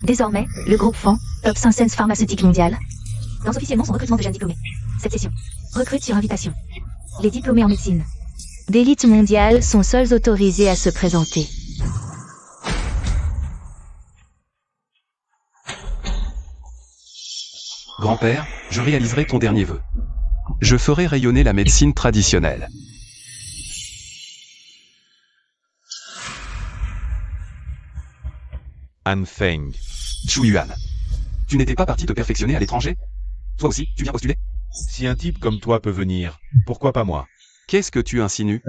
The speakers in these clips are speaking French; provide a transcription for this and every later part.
Désormais, le groupe Fan, top 500 pharmaceutique mondiale, lance officiellement son recrutement de jeunes diplômés. Cette session recrute sur invitation les diplômés en médecine d'élite mondiale sont seuls autorisés à se présenter. Grand-père, je réaliserai ton dernier vœu. Je ferai rayonner la médecine traditionnelle. Han Feng. Shu Yuan. Tu n'étais pas parti te perfectionner à l'étranger? Toi aussi, tu viens postuler? Si un type comme toi peut venir, pourquoi pas moi? Qu'est-ce que tu insinues?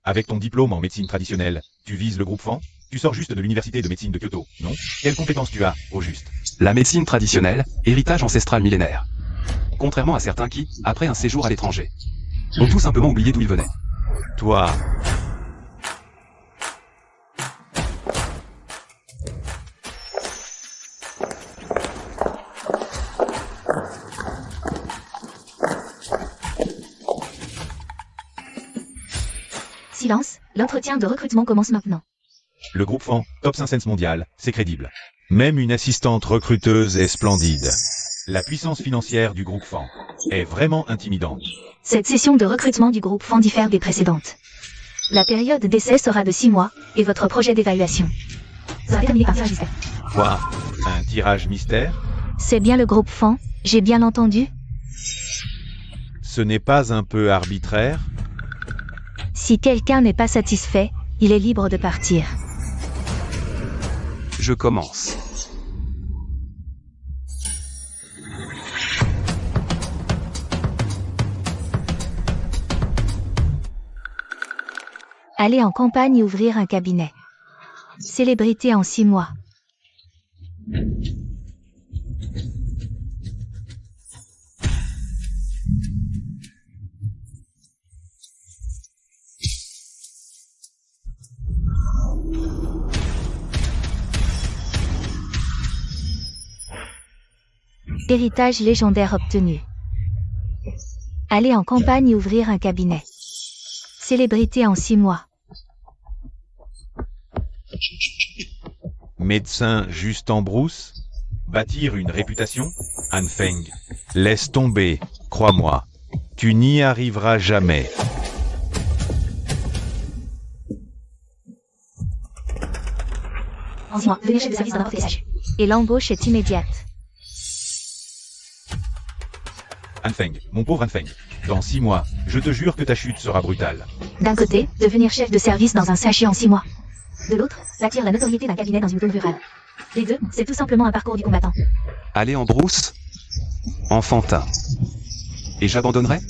Avec ton diplôme en médecine traditionnelle, tu vises le groupe Fan? Tu sors juste de l'université de médecine de Kyoto, non? Quelles compétences tu as, au juste? La médecine traditionnelle, héritage ancestral millénaire. Contrairement à certains qui, après un séjour à l'étranger, ont tout simplement oublié d'où ils venaient. Toi. Silence, l'entretien de recrutement commence maintenant. Le groupe Fan, top 500 mondial, c'est crédible. Même une assistante recruteuse est splendide. La puissance financière du groupe Fan est vraiment intimidante. Cette session de recrutement du groupe Fan diffère des précédentes. La période d'essai sera de 6 mois, et votre projet d'évaluation sera déterminé par tirage mystère. Quoi? Un tirage mystère? C'est bien le groupe Fan, j'ai bien entendu? Ce n'est pas un peu arbitraire? Si quelqu'un n'est pas satisfait, il est libre de partir. Je commence. Aller en campagne et ouvrir un cabinet. Célébrité en 6 mois. Héritage légendaire obtenu. Aller en campagne et ouvrir un cabinet. Célébrité en 6 mois. Médecin juste en brousse? Bâtir une réputation? Han Feng. Laisse tomber, crois-moi. Tu n'y arriveras jamais. En 6 mois, devenir chef de service dans n'importe quel SH. Et l'embauche est immédiate. Han Feng, mon pauvre Han Feng. Dans 6 mois, je te jure que ta chute sera brutale. D'un côté, devenir chef de service dans un sachet en 6 mois. De l'autre, bâtir la notoriété d'un cabinet dans une zone rurale. Les deux, c'est tout simplement un parcours du combattant. Aller en brousse? Enfantin. Et j'abandonnerai?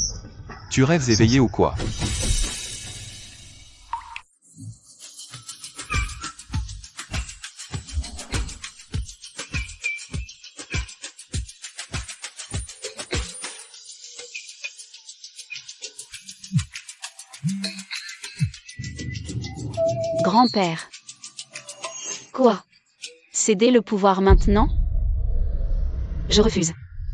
Tu rêves éveillé ou quoi? Grand-père. Quoi? Céder le pouvoir maintenant? Je refuse.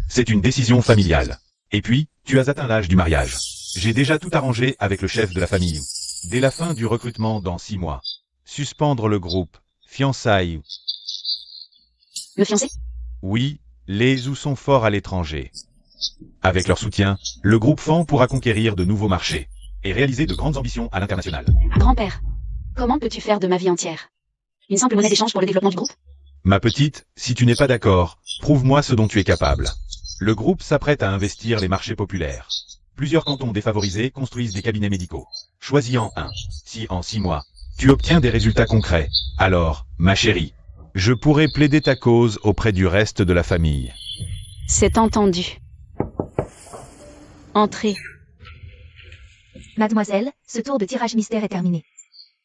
C'est une décision familiale. Et puis, tu as atteint l'âge du mariage. J'ai déjà tout arrangé avec le chef de la famille. Dès la fin du recrutement dans 6 mois. Suspendre le groupe. Fiançailles. Me fiancer? Oui, les ou sont forts à l'étranger. Avec leur soutien, le groupe Fan pourra conquérir de nouveaux marchés et réaliser de grandes ambitions à l'international. Grand-père. Comment peux-tu faire de ma vie entière? Une simple monnaie d'échange pour le développement du groupe? Ma petite, si tu n'es pas d'accord, prouve-moi ce dont tu es capable. Le groupe s'apprête à investir les marchés populaires. Plusieurs cantons défavorisés construisent des cabinets médicaux. Choisis-en un. Si en 6 mois, tu obtiens des résultats concrets, alors, ma chérie, je pourrai plaider ta cause auprès du reste de la famille. C'est entendu. Entrez. Mademoiselle, ce tour de tirage mystère est terminé.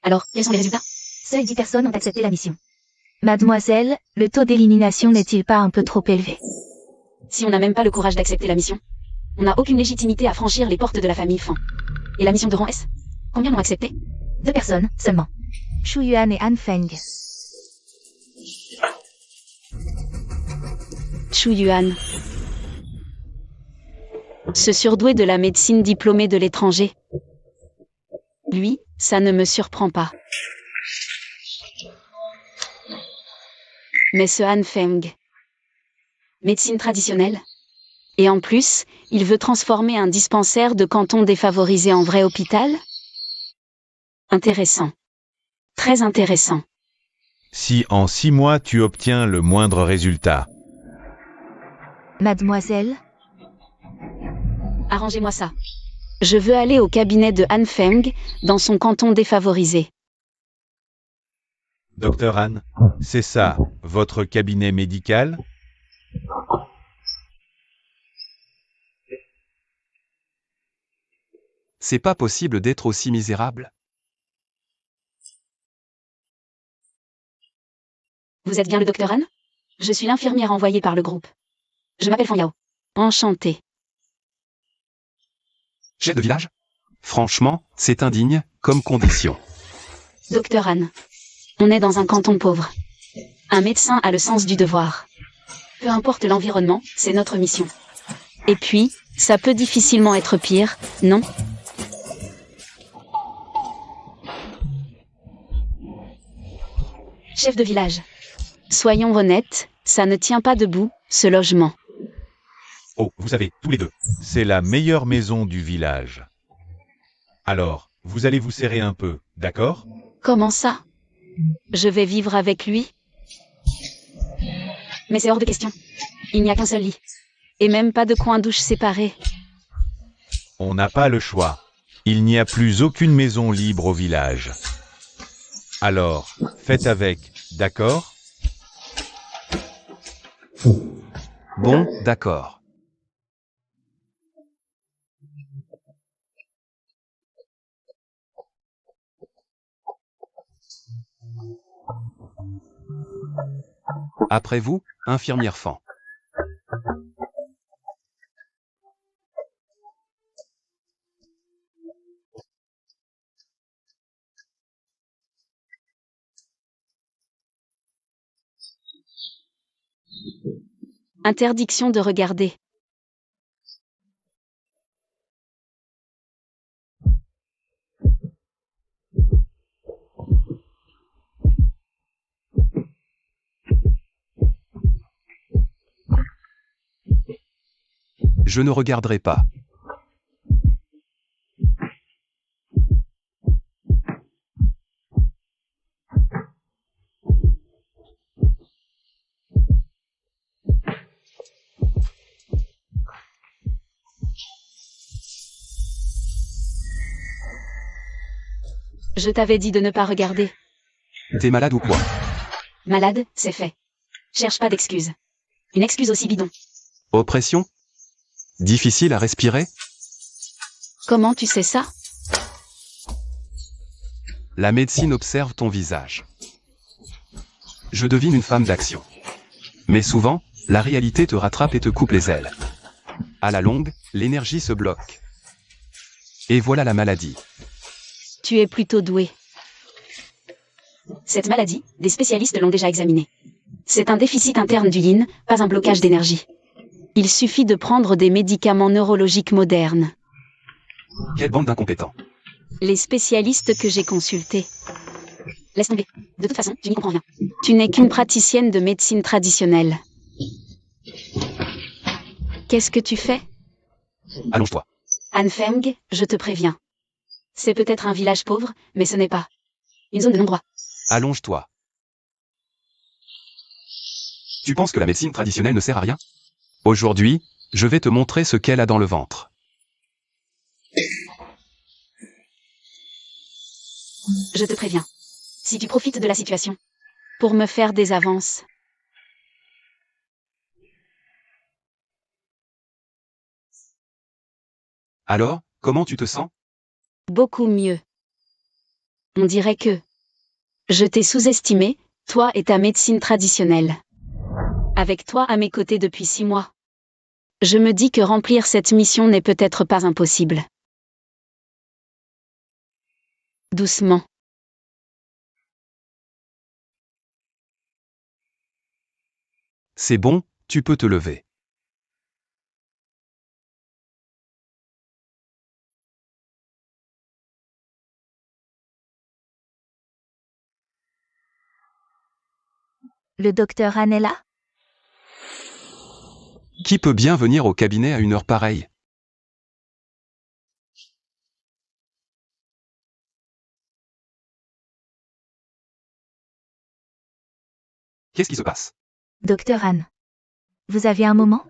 Alors, quels sont les résultats? Seules 10 personnes ont accepté la mission. Mademoiselle, le taux d'élimination n'est-il pas un peu trop élevé? Si on n'a même pas le courage d'accepter la mission, on n'a aucune légitimité à franchir les portes de la famille Fan. Et la mission de rang S? Combien l'ont accepté? 2 personnes, seulement. Shu Yuan et Han Feng. Shu Yuan. Ce surdoué de la médecine diplômé de l'étranger. Lui, ça ne me surprend pas. Mais ce Han Feng. Médecine traditionnelle. Et en plus, il veut transformer un dispensaire de canton défavorisé en vrai hôpital? Intéressant. Très intéressant. Si en 6 mois tu obtiens le moindre résultat. Mademoiselle, Arrangez-moi ça. Je veux aller au cabinet de Han Feng, dans son canton défavorisé. Docteur Han, c'est ça, votre cabinet médical? C'est pas possible d'être aussi misérable. Vous êtes bien le docteur Han? Je suis l'infirmière envoyée par le groupe. Je m'appelle Fan Yao. Enchantée. Chef de village? Franchement, c'est indigne, comme condition. Docteur Han. On est dans un canton pauvre. Un médecin a le sens du devoir. Peu importe l'environnement, c'est notre mission. Et puis, ça peut difficilement être pire, non? Chef de village. Soyons honnêtes, ça ne tient pas debout, ce logement. Oh, vous savez, tous les deux, c'est la meilleure maison du village. Alors, vous allez vous serrer un peu, d'accord? Comment ça? Je vais vivre avec lui? Mais c'est hors de question. Il n'y a qu'un seul lit. Et même pas de coin douche séparé. On n'a pas le choix. Il n'y a plus aucune maison libre au village. Alors, faites avec, d'accord? Bon, d'accord. Après vous, infirmière Fan. Interdiction de regarder. Je ne regarderai pas. Je t'avais dit de ne pas regarder. T'es malade ou quoi? Malade, c'est fait. Cherche pas d'excuses. Une excuse aussi bidon. Oppression? Difficile à respirer? Comment tu sais ça? La médecine observe ton visage. Je devine une femme d'action. Mais souvent, la réalité te rattrape et te coupe les ailes. À la longue, l'énergie se bloque. Et voilà la maladie. Tu es plutôt doué. Cette maladie, des spécialistes l'ont déjà examinée. C'est un déficit interne du yin, pas un blocage d'énergie. Il suffit de prendre des médicaments neurologiques modernes. Quelle bande d'incompétents. Les spécialistes que j'ai consultés. Laisse tomber. De toute façon, tu n'y comprends rien. Tu n'es qu'une praticienne de médecine traditionnelle. Qu'est-ce que tu fais? Allonge-toi. Han Feng, je te préviens. C'est peut-être un village pauvre, mais ce n'est pas une zone de non-droit. Allonge-toi. Tu penses que la médecine traditionnelle ne sert à rien? Aujourd'hui, je vais te montrer ce qu'elle a dans le ventre. Je te préviens. Si tu profites de la situation pour me faire des avances. Alors, comment tu te sens? Beaucoup mieux. On dirait que je t'ai sous-estimé, toi et ta médecine traditionnelle. Avec toi à mes côtés depuis 6 mois. Je me dis que remplir cette mission n'est peut-être pas impossible. Doucement. C'est bon, tu peux te lever. Le docteur Anne est là? Qui peut bien venir au cabinet à une heure pareille? Qu'est-ce qui se passe? Docteur Anne. Vous avez un moment?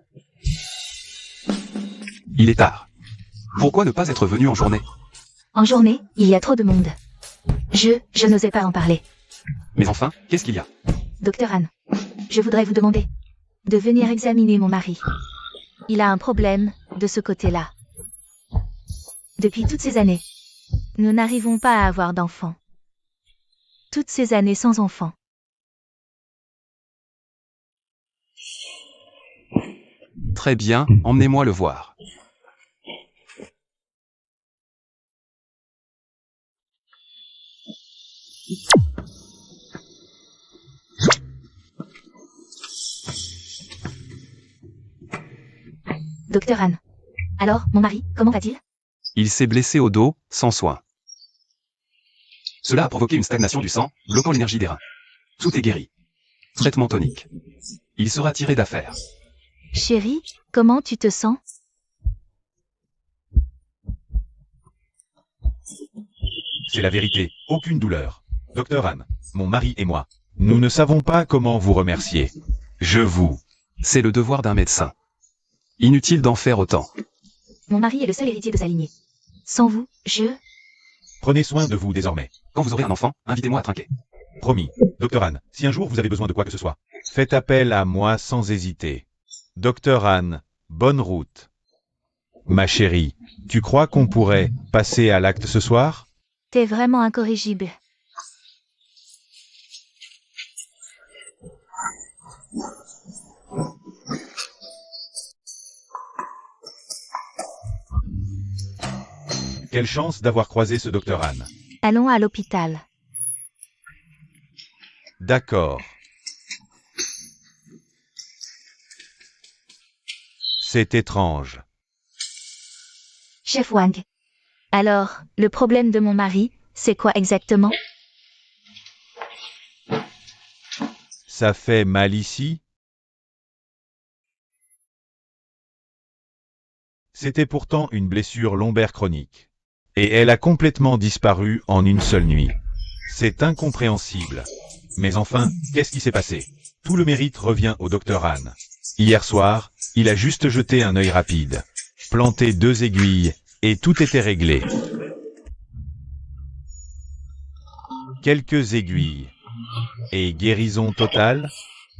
Il est tard. Pourquoi ne pas être venu en journée? En journée, il y a trop de monde. Je n'osais pas en parler. Mais enfin, qu'est-ce qu'il y a? Docteur Anne, je voudrais vous demander de venir examiner mon mari. Il a un problème de ce côté-là. Depuis toutes ces années, nous n'arrivons pas à avoir d'enfants. Toutes ces années sans enfants. Très bien, emmenez-moi le voir. Docteur Anne. Alors, mon mari, comment va-t-il? Il s'est blessé au dos, sans soin. Cela a provoqué une stagnation du sang, bloquant l'énergie des reins. Tout est guéri. Traitement tonique. Il sera tiré d'affaire. Chérie, comment tu te sens? C'est la vérité, aucune douleur. Docteur Anne, mon mari et moi, nous ne savons pas comment vous remercier. Je vous... C'est le devoir d'un médecin. Inutile d'en faire autant. Mon mari est le seul héritier de sa lignée. Sans vous, Prenez soin de vous désormais. Quand vous aurez un enfant, invitez-moi à trinquer. Promis. Docteur Anne, si un jour vous avez besoin de quoi que ce soit, faites appel à moi sans hésiter. Docteur Anne, bonne route. Ma chérie, tu crois qu'on pourrait passer à l'acte ce soir? T'es vraiment incorrigible. Quelle chance d'avoir croisé ce docteur Anne. Allons à l'hôpital. D'accord. C'est étrange. Chef Wang. Alors, le problème de mon mari, c'est quoi exactement? Ça fait mal ici? C'était pourtant une blessure lombaire chronique. Et elle a complètement disparu en une seule nuit. C'est incompréhensible. Mais enfin, qu'est-ce qui s'est passé? Tout le mérite revient au docteur Anne. Hier soir, il a juste jeté un œil rapide, planté 2 aiguilles, et tout était réglé. Quelques aiguilles. Et guérison totale?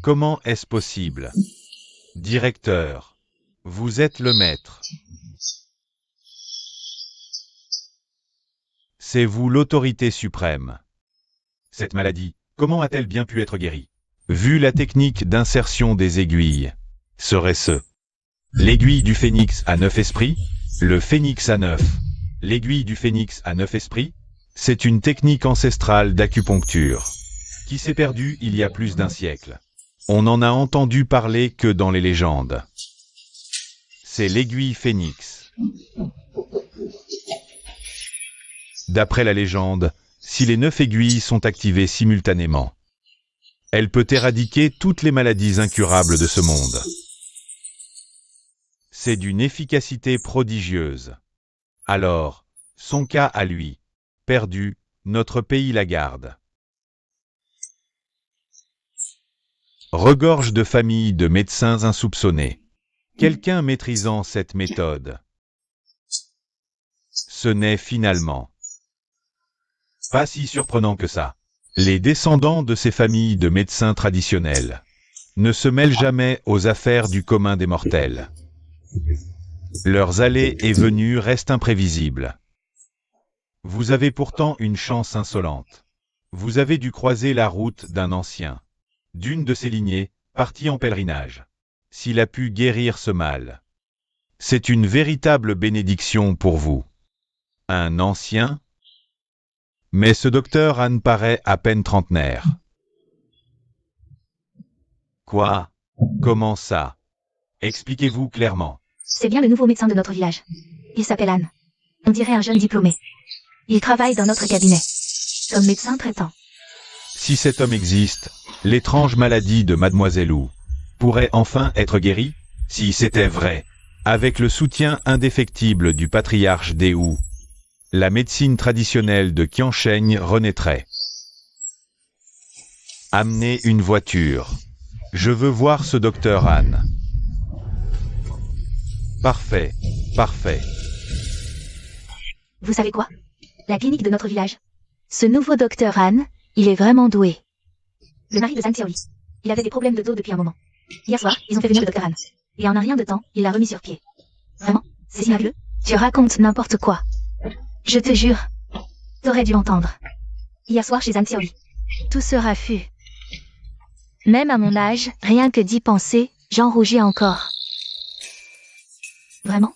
Comment est-ce possible? Directeur, vous êtes le maître. C'est vous l'autorité suprême. Cette maladie, comment a-t-elle bien pu être guérie? Vu la technique d'insertion des aiguilles, serait-ce l'aiguille du phénix à 9 esprits? Le phénix à 9. L'aiguille du phénix à 9 esprits? C'est une technique ancestrale d'acupuncture qui s'est perdue il y a plus d'1 siècle. On n'en a entendu parler que dans les légendes. C'est l'aiguille phénix. D'après la légende, si les 9 aiguilles sont activées simultanément, elle peut éradiquer toutes les maladies incurables de ce monde. C'est d'une efficacité prodigieuse. Alors, son cas à lui, perdu, notre pays la garde. Regorge de familles de médecins insoupçonnés. Quelqu'un maîtrisant cette méthode. Ce n'est finalement pas si surprenant que ça. Les descendants de ces familles de médecins traditionnels ne se mêlent jamais aux affaires du commun des mortels. Leurs allées et venues restent imprévisibles. Vous avez pourtant une chance insolente. Vous avez dû croiser la route d'un ancien, d'une de ces lignées, parti en pèlerinage. S'il a pu guérir ce mal, c'est une véritable bénédiction pour vous. Un ancien? Mais ce docteur Anne paraît à peine trentenaire. Quoi? Comment ça? Expliquez-vous clairement. C'est bien le nouveau médecin de notre village. Il s'appelle Anne. On dirait un jeune diplômé. Il travaille dans notre cabinet, comme médecin traitant. Si cet homme existe, L'étrange maladie de Mademoiselle Wu pourrait enfin être guérie, si c'était vrai. Avec le soutien indéfectible du patriarche des Wu, la médecine traditionnelle de Qiansheng renaîtrait. Amenez une voiture. Je veux voir ce docteur Han. Parfait, parfait. Vous savez quoi? La clinique de notre village. Ce nouveau docteur Han, il est vraiment doué. Le mari de Zhang Xiaoli. Il avait des problèmes de dos depuis un moment. Hier soir, ils ont fait venir le docteur Han. Et en un rien de temps, il l'a remis sur pied. Vraiment? C'est si miraculeux? Tu racontes n'importe quoi. Je te jure. T'aurais dû entendre. Hier soir chez Zhang Xiaoli. Tout ce raffut. Même à mon âge, rien que d'y penser, j'en rougis encore. Vraiment?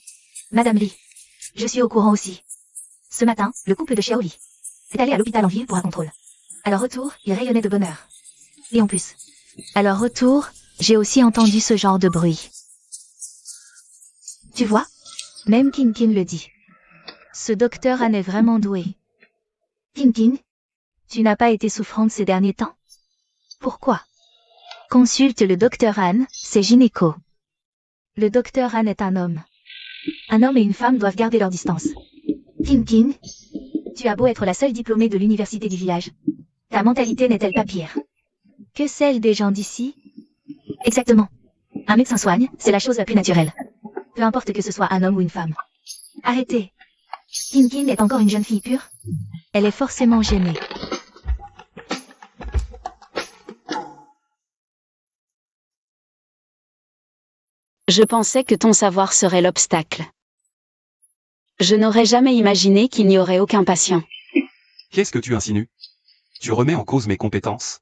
Madame Li. Je suis au courant aussi. Ce matin, le couple de Xiaoli est allé à l'hôpital en ville pour un contrôle. À leur retour, ils rayonnaient de bonheur. Et en plus. À leur retour, j'ai aussi entendu ce genre de bruit. Tu vois? Même Kin Kin le dit. Ce docteur Han est vraiment doué. Kin Kin, tu n'as pas été souffrante ces derniers temps? Pourquoi? Consulte le docteur Han, c'est gynéco. Le docteur Han est un homme. Un homme et une femme doivent garder leur distance. Kin Kin, tu as beau être la seule diplômée de l'université du village. Ta mentalité n'est-elle pas pire que celle des gens d'ici? Exactement. Un médecin soigne, c'est la chose la plus naturelle. Peu importe que ce soit un homme ou une femme. Arrêtez. Kin Kin est encore une jeune fille pure. Elle est forcément gênée. Je pensais que ton savoir serait l'obstacle. Je n'aurais jamais imaginé qu'il n'y aurait aucun patient. Qu'est-ce que tu insinues? Tu remets en cause mes compétences?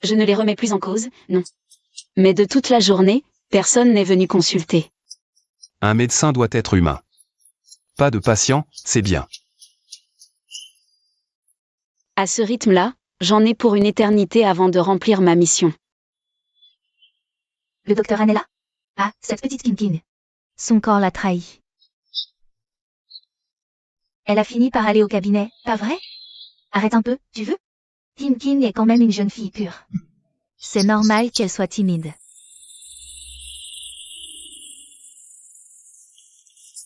Je ne les remets plus en cause, non. Mais de toute la journée, personne n'est venu consulter. Un médecin doit être humain. Pas de patient, c'est bien. À ce rythme-là, j'en ai pour une éternité avant de remplir ma mission. Le docteur Han est là? Ah, cette petite Kin Kin. Son corps l'a trahi. Elle a fini par aller au cabinet, pas vrai? Arrête un peu, tu veux? Kin Kin est quand même une jeune fille pure. C'est normal qu'elle soit timide.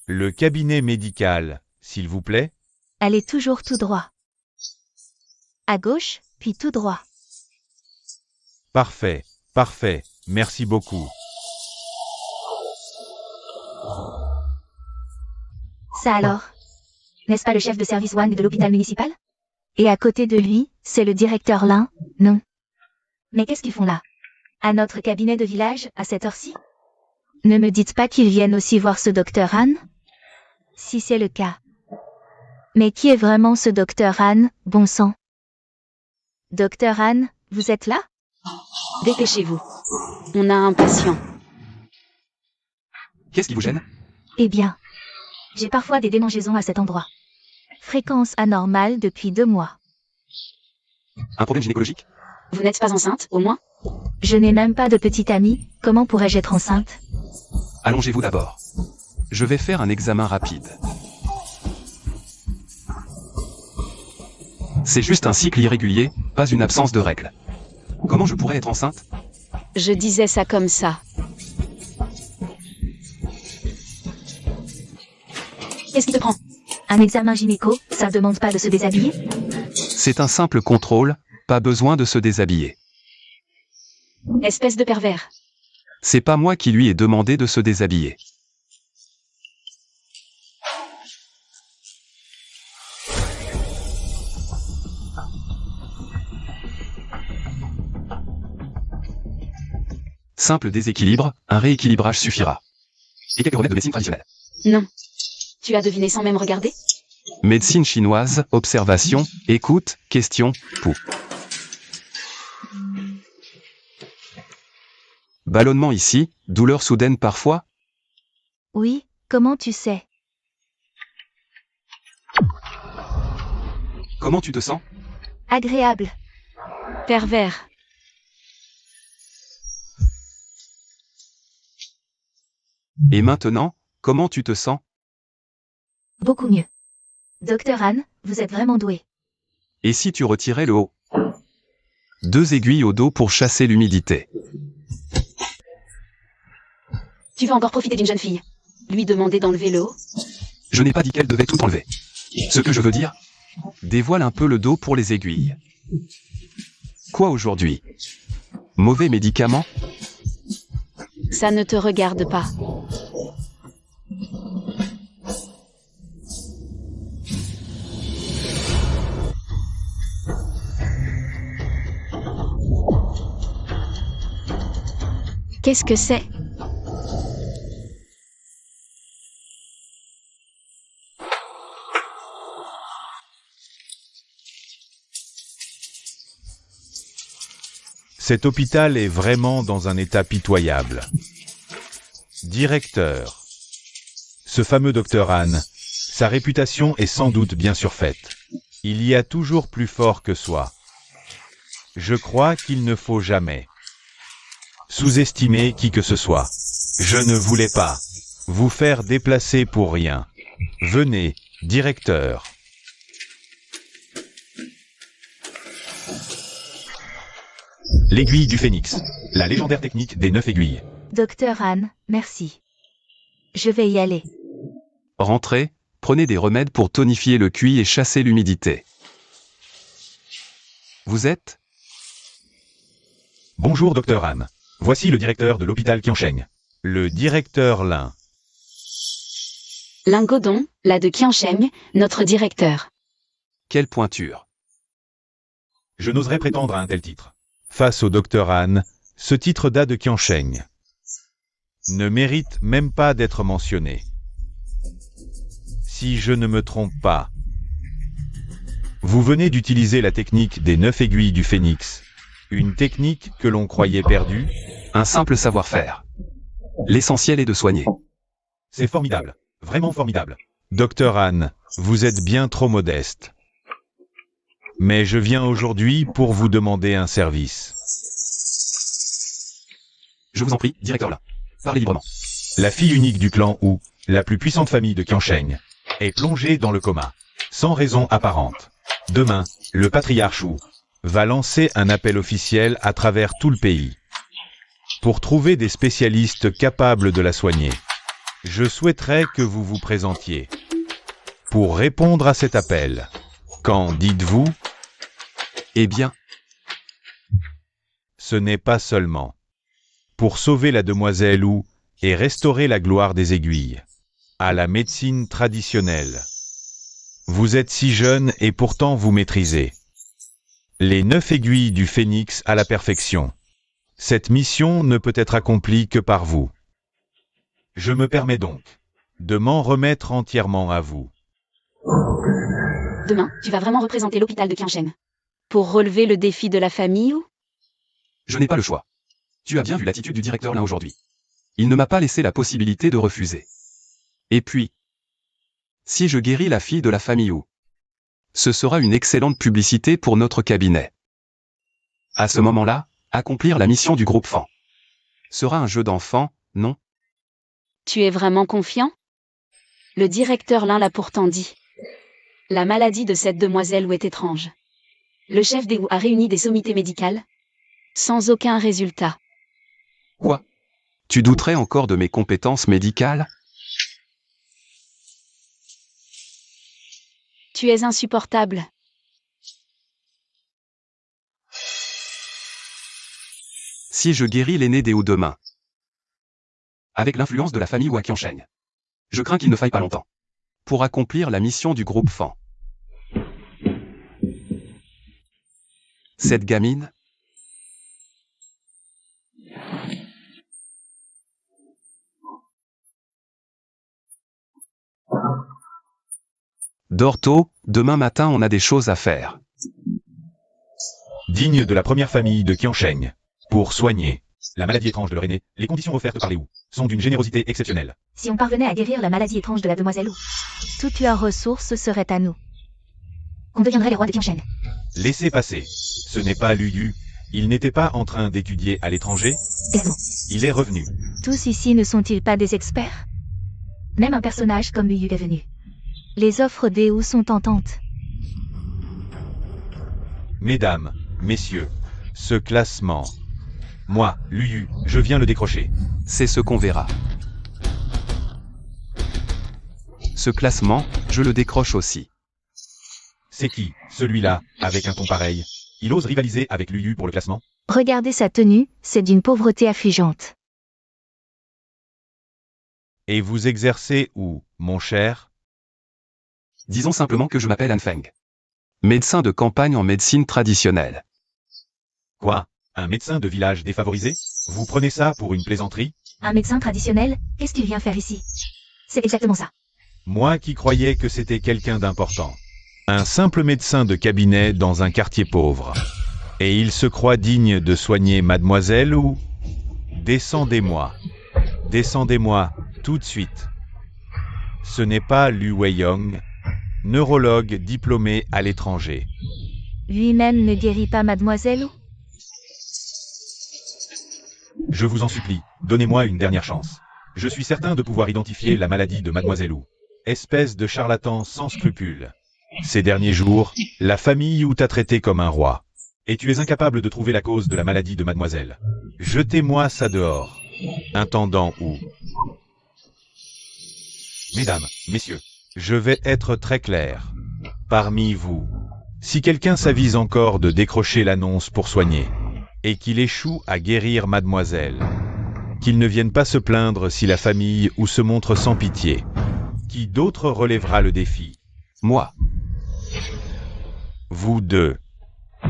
Le cabinet médical, s'il vous plaît. Allez toujours tout droit. À gauche, puis tout droit. Parfait, parfait, merci beaucoup. Ça alors? N'est-ce pas le chef de service Wang de l'hôpital municipal? Et à côté de lui, c'est le directeur Lin, non? Mais qu'est-ce qu'ils font là? À notre cabinet de village, à cette heure-ci? Ne me dites pas qu'ils viennent aussi voir ce docteur Han? Si c'est le cas. Mais qui est vraiment ce docteur Han, bon sang? Docteur Han, vous êtes là? Dépêchez-vous. On a un patient. Qu'est-ce qui vous gêne? Eh bien, j'ai parfois des démangeaisons à cet endroit. Fréquence anormale depuis 2 mois. Un problème gynécologique? Vous n'êtes pas enceinte, au moins? Je n'ai même pas de petite amie, comment pourrais-je être enceinte? Allongez-vous d'abord. Je vais faire un examen rapide. C'est juste un cycle irrégulier, pas une absence de règles. Comment je pourrais être enceinte? Je disais ça comme ça. Qu'est-ce qui te prend? Un examen gynéco, ça demande pas de se déshabiller? C'est un simple contrôle, pas besoin de se déshabiller. Espèce de pervers. C'est pas moi qui lui ai demandé de se déshabiller. Simple déséquilibre, un rééquilibrage suffira. Et quelques remèdes de médecine traditionnelle. Non. Tu as deviné sans même regarder? Médecine chinoise, observation, écoute, question, pouls. Ballonnement ici, douleur soudaine parfois? Oui, comment tu sais? Comment tu te sens? Agréable. Pervers. Et maintenant, comment tu te sens? Beaucoup mieux. Docteur Han, vous êtes vraiment doué. Et si tu retirais le haut? 2 aiguilles au dos pour chasser l'humidité. Tu vas encore profiter d'une jeune fille. Lui demander d'enlever le haut. Je n'ai pas dit qu'elle devait tout enlever. Ce que je veux dire, dévoile un peu le dos pour les aiguilles. Quoi aujourd'hui? Mauvais médicament? Ça ne te regarde pas. Qu'est-ce que c'est? Cet hôpital est vraiment dans un état pitoyable. Directeur. Ce fameux docteur Anne, sa réputation est sans doute bien surfaite. Il y a toujours plus fort que soi. Je crois qu'il ne faut jamais sous-estimer qui que ce soit. Je ne voulais pas vous faire déplacer pour rien. Venez, directeur. L'aiguille du phénix. La légendaire technique des 9 aiguilles. Docteur Anne, merci. Je vais y aller. Rentrez, prenez des remèdes pour tonifier le QI et chasser l'humidité. Vous êtes? Bonjour docteur Anne. Voici le directeur de l'hôpital Qiansheng. Le directeur Lin. Lingodon, là de Qiansheng, notre directeur. Quelle pointure! Je n'oserais prétendre à un tel titre. Face au docteur Anne, ce titre date de Qiansheng ne mérite même pas d'être mentionné. Si je ne me trompe pas, vous venez d'utiliser la technique des 9 aiguilles du phénix, une technique que l'on croyait perdue. Un simple savoir-faire. L'essentiel est de soigner. C'est formidable, vraiment formidable. Docteur Anne, vous êtes bien trop modeste. Mais je viens aujourd'hui pour vous demander un service. Je vous en prie, directeur là. Parlez librement. La fille unique du clan Wu, la plus puissante famille de Qiansheng, est plongée dans le coma, sans raison apparente. Demain, le patriarche Wu va lancer un appel officiel à travers tout le pays pour trouver des spécialistes capables de la soigner. Je souhaiterais que vous vous présentiez pour répondre à cet appel. Qu'en dites-vous? Eh bien, ce n'est pas seulement pour sauver la demoiselle Wu et restaurer la gloire des aiguilles à la médecine traditionnelle. Vous êtes si jeune et pourtant vous maîtrisez les 9 aiguilles du phénix à la perfection. Cette mission ne peut être accomplie que par vous. Je me permets donc de m'en remettre entièrement à vous. Demain, tu vas vraiment représenter l'hôpital de Qiansheng. Pour relever le défi de la famille ou? je n'ai pas le choix. Tu as bien vu l'attitude du directeur là aujourd'hui. Il ne m'a pas laissé la possibilité de refuser. Et puis, si je guéris la fille de la famille Wu, ce sera une excellente publicité pour notre cabinet. À ce moment-là, accomplir la mission du groupe Fan sera un jeu d'enfant, non? Tu es vraiment confiant? Le directeur Lin l'a pourtant dit. La maladie de cette demoiselle Wu est étrange. Le chef des Wu a réuni des sommités médicales, sans aucun résultat. Quoi? Tu douterais encore de mes compétences médicales? Tu es insupportable. Si je guéris l'aîné des Wu demain, avec l'influence de la famille Wu à Qiansheng, je crains qu'il ne faille pas longtemps pour accomplir la mission du groupe Fan. Cette gamine, dors tôt, demain matin on a des choses à faire. Digne de la première famille de Qiansheng, pour soigner la maladie étrange de leur aîné, les conditions offertes par les Wu sont d'une générosité exceptionnelle. Si on parvenait à guérir la maladie étrange de la demoiselle Wu, toutes leurs ressources seraient à nous. On deviendrait les rois de Qiansheng. Laissez passer. Ce n'est pas Luyu. Il n'était pas en train d'étudier à l'étranger. Raison. Il est revenu. Tous ici ne sont-ils pas des experts? Même un personnage comme Yu est venu. Les offres des Wu sont tentantes. Mesdames, messieurs, Ce classement. Moi, Luyu, je viens le décrocher. C'est ce qu'on verra. Ce classement, je le décroche aussi. C'est qui, celui-là, avec un ton pareil? Il ose rivaliser avec Luyu pour le classement? Regardez sa tenue, c'est d'une pauvreté affligeante. Et vous exercez où, mon cher? Disons simplement que je m'appelle Anfeng. Médecin de campagne en médecine traditionnelle. Quoi? Un médecin de village défavorisé? Vous prenez ça pour une plaisanterie? Un médecin traditionnel, qu'est-ce que tu viens faire ici? C'est exactement ça. Moi qui croyais que c'était quelqu'un d'important. Un simple médecin de cabinet dans un quartier pauvre. Et il se croit digne de soigner mademoiselle ou... Descendez-moi. Descendez-moi, tout de suite. Ce n'est pas Lu Weiyong, neurologue diplômé à l'étranger. Lui-même ne guérit pas mademoiselle ou? Je vous en supplie, donnez-moi une dernière chance. Je suis certain de pouvoir identifier la maladie de mademoiselle Wu. Espèce de charlatan sans scrupules. Ces derniers jours, la famille Wu t'a traité comme un roi. Et tu es incapable de trouver la cause de la maladie de mademoiselle. Jetez-moi ça dehors. Intendant Wu. Mesdames, messieurs, je vais être très clair. Parmi vous, si quelqu'un s'avise encore de décrocher l'annonce pour soigner, et qu'il échoue à guérir mademoiselle, qu'il ne vienne pas se plaindre si la famille ou se montre sans pitié. Qui d'autre relèvera le défi? Moi. Vous deux.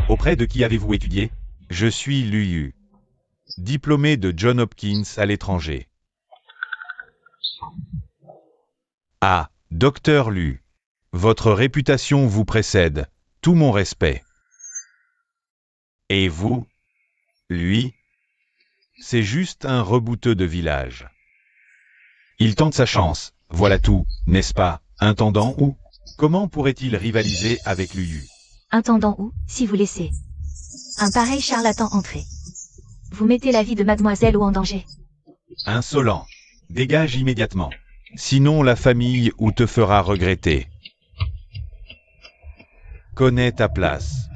Auprès de qui avez-vous étudié? Je suis Luyu, diplômé de John Hopkins à l'étranger. Ah, docteur Lu. Votre réputation vous précède. Tout mon respect. Et vous? Lui? C'est juste un rebouteux de village. Il tente sa chance, voilà tout, n'est-ce pas, intendant Wu? Comment pourrait-il rivaliser avec Luyu? Intendant Wu, si vous laissez un pareil charlatan entrer, vous mettez la vie de mademoiselle Wu en danger. Insolent. Dégage immédiatement. Sinon la famille Wu te fera regretter. Connais ta place.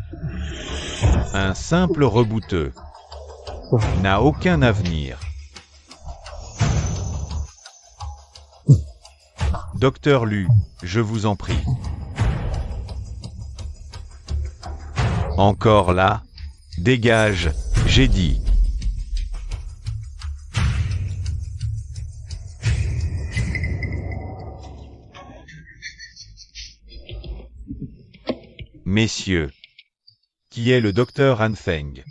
Un simple rebouteux n'a aucun avenir. Docteur Lu, je vous en prie. Encore là? Dégage, j'ai dit. Messieurs, qui est le docteur Anfeng,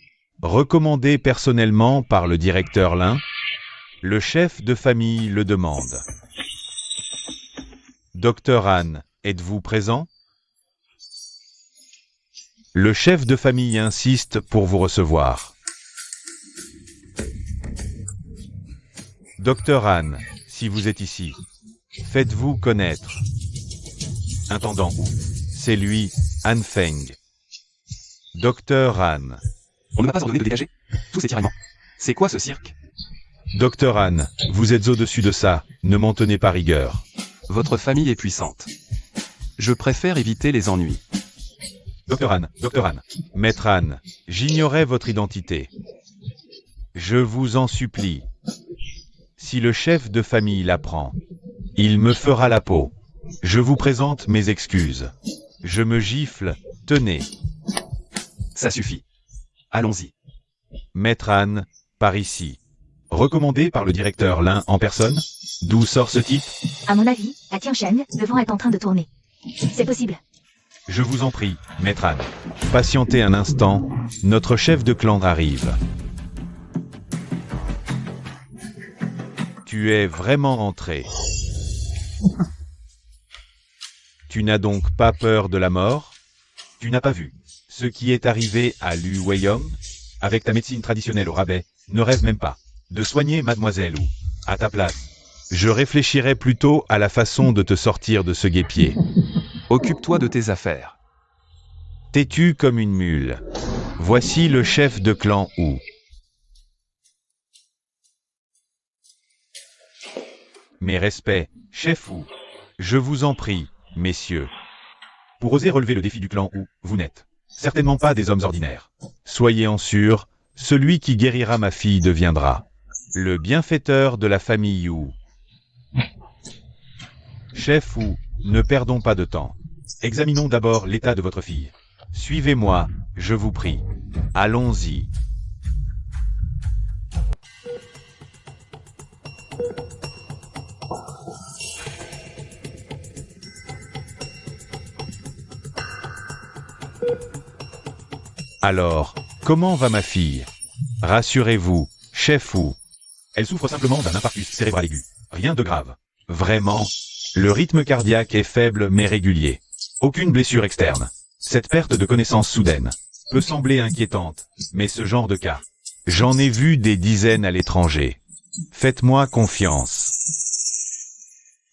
recommandé personnellement par le directeur Lin, le chef de famille le demande. Docteur Han, êtes-vous présent? Le chef de famille insiste pour vous recevoir. Docteur Han, si vous êtes ici, faites-vous connaître. Intendant Wu, c'est lui, Anfeng. Docteur Han. On ne m'a pas ordonné de dégager. Tous ces tiraillements. C'est quoi ce cirque? Docteur Han, vous êtes au-dessus de ça, ne m'en tenez pas rigueur. Votre famille est puissante. Je préfère éviter les ennuis. Docteur Han, Maître Han, j'ignorais votre identité. Je vous en supplie. Si le chef de famille l'apprend, il me fera la peau. Je vous présente mes excuses. Je me gifle, tenez. Ça suffit. Allons-y. Maître Han, par ici. Recommandé par le directeur Lin en personne? D'où sort ce type? À mon avis, à Tiancheng, le vent est en train de tourner. C'est possible. Je vous en prie, Maître Han. Patientez un instant, notre chef de clan arrive. Tu es vraiment entré. Tu n'as donc pas peur de la mort? Tu n'as pas vu ce qui est arrivé à Lu Weiyong? Avec ta médecine traditionnelle au rabais, ne rêve même pas de soigner mademoiselle Wu. À ta place, je réfléchirais plutôt à la façon de te sortir de ce guêpier. Occupe-toi de tes affaires. Têtu comme une mule. Voici le chef de clan Wu. Mes respects, chef Wu. Je vous en prie, messieurs. Pour oser relever le défi du clan Wu, vous n'êtes Certainement pas des hommes ordinaires. Soyez en sûrs, celui qui guérira ma fille deviendra le bienfaiteur de la famille Wu. Chef Wu, ne perdons pas de temps. Examinons d'abord l'état de votre fille. Suivez-moi, je vous prie. Allons-y. Alors, comment va ma fille? Rassurez-vous, chef Wu. Elle souffre simplement d'un infarctus cérébral aigu. Rien de grave. Vraiment. Le rythme cardiaque est faible mais régulier. Aucune blessure externe. Cette perte de connaissance soudaine peut sembler inquiétante, mais ce genre de cas, j'en ai vu des dizaines à l'étranger. Faites-moi confiance.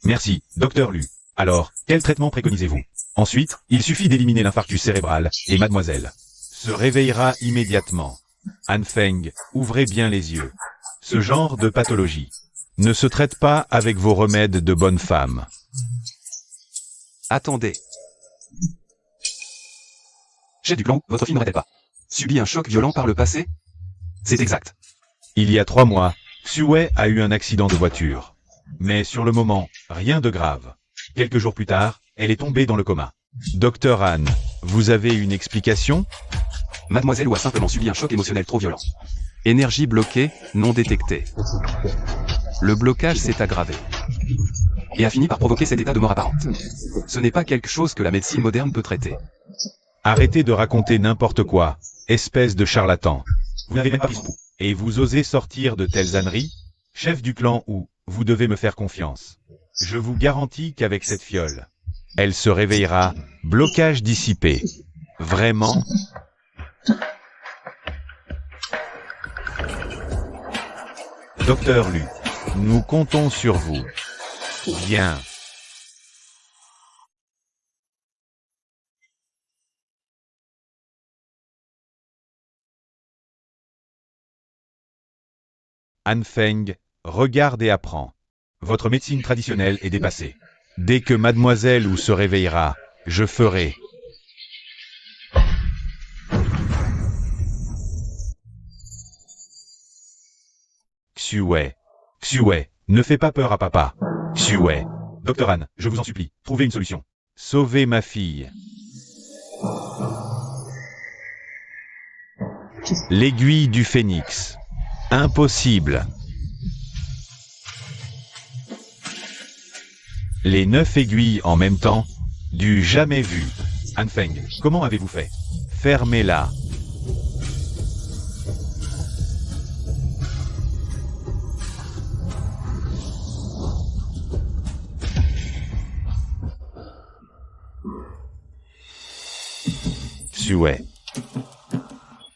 Merci, docteur Lu. Alors, quel traitement préconisez-vous? Ensuite, il suffit d'éliminer l'infarctus cérébral, et mademoiselle se réveillera immédiatement. Han Feng, ouvrez bien les yeux. Ce genre de pathologie ne se traite pas avec vos remèdes de bonne femme. Attendez. Chef du clan, votre fille n'aurait-elle pas subi un choc violent par le passé? C'est exact. Il y a 3 mois, Xue a eu un accident de voiture. Mais sur le moment, rien de grave. Quelques jours plus tard, elle est tombée dans le coma. Docteur Han, vous avez une explication? Mademoiselle Wu a simplement subi un choc émotionnel trop violent. Énergie bloquée, non détectée. Le blocage s'est aggravé. Et a fini par provoquer cet état de mort apparente. Ce n'est pas quelque chose que la médecine moderne peut traiter. Arrêtez de raconter n'importe quoi, espèce de charlatan. Vous n'avez même pas pris et vous osez sortir de telles âneries? Chef du clan Wu, vous devez me faire confiance. Je vous garantis qu'avec cette fiole, elle se réveillera, blocage dissipé. Vraiment? Docteur Lu, nous comptons sur vous. Bien. Han Feng, regarde et apprends. Votre médecine traditionnelle est dépassée. Dès que mademoiselle Wu se réveillera, je ferai. Xue. Xue, ne fais pas peur à papa. Xue. Docteur Han, je vous en supplie, trouvez une solution. Sauvez ma fille. L'aiguille du phénix. Impossible. Les 9 aiguilles en même temps, du jamais vu. Han Feng, comment avez-vous fait? Fermez-la. Xue.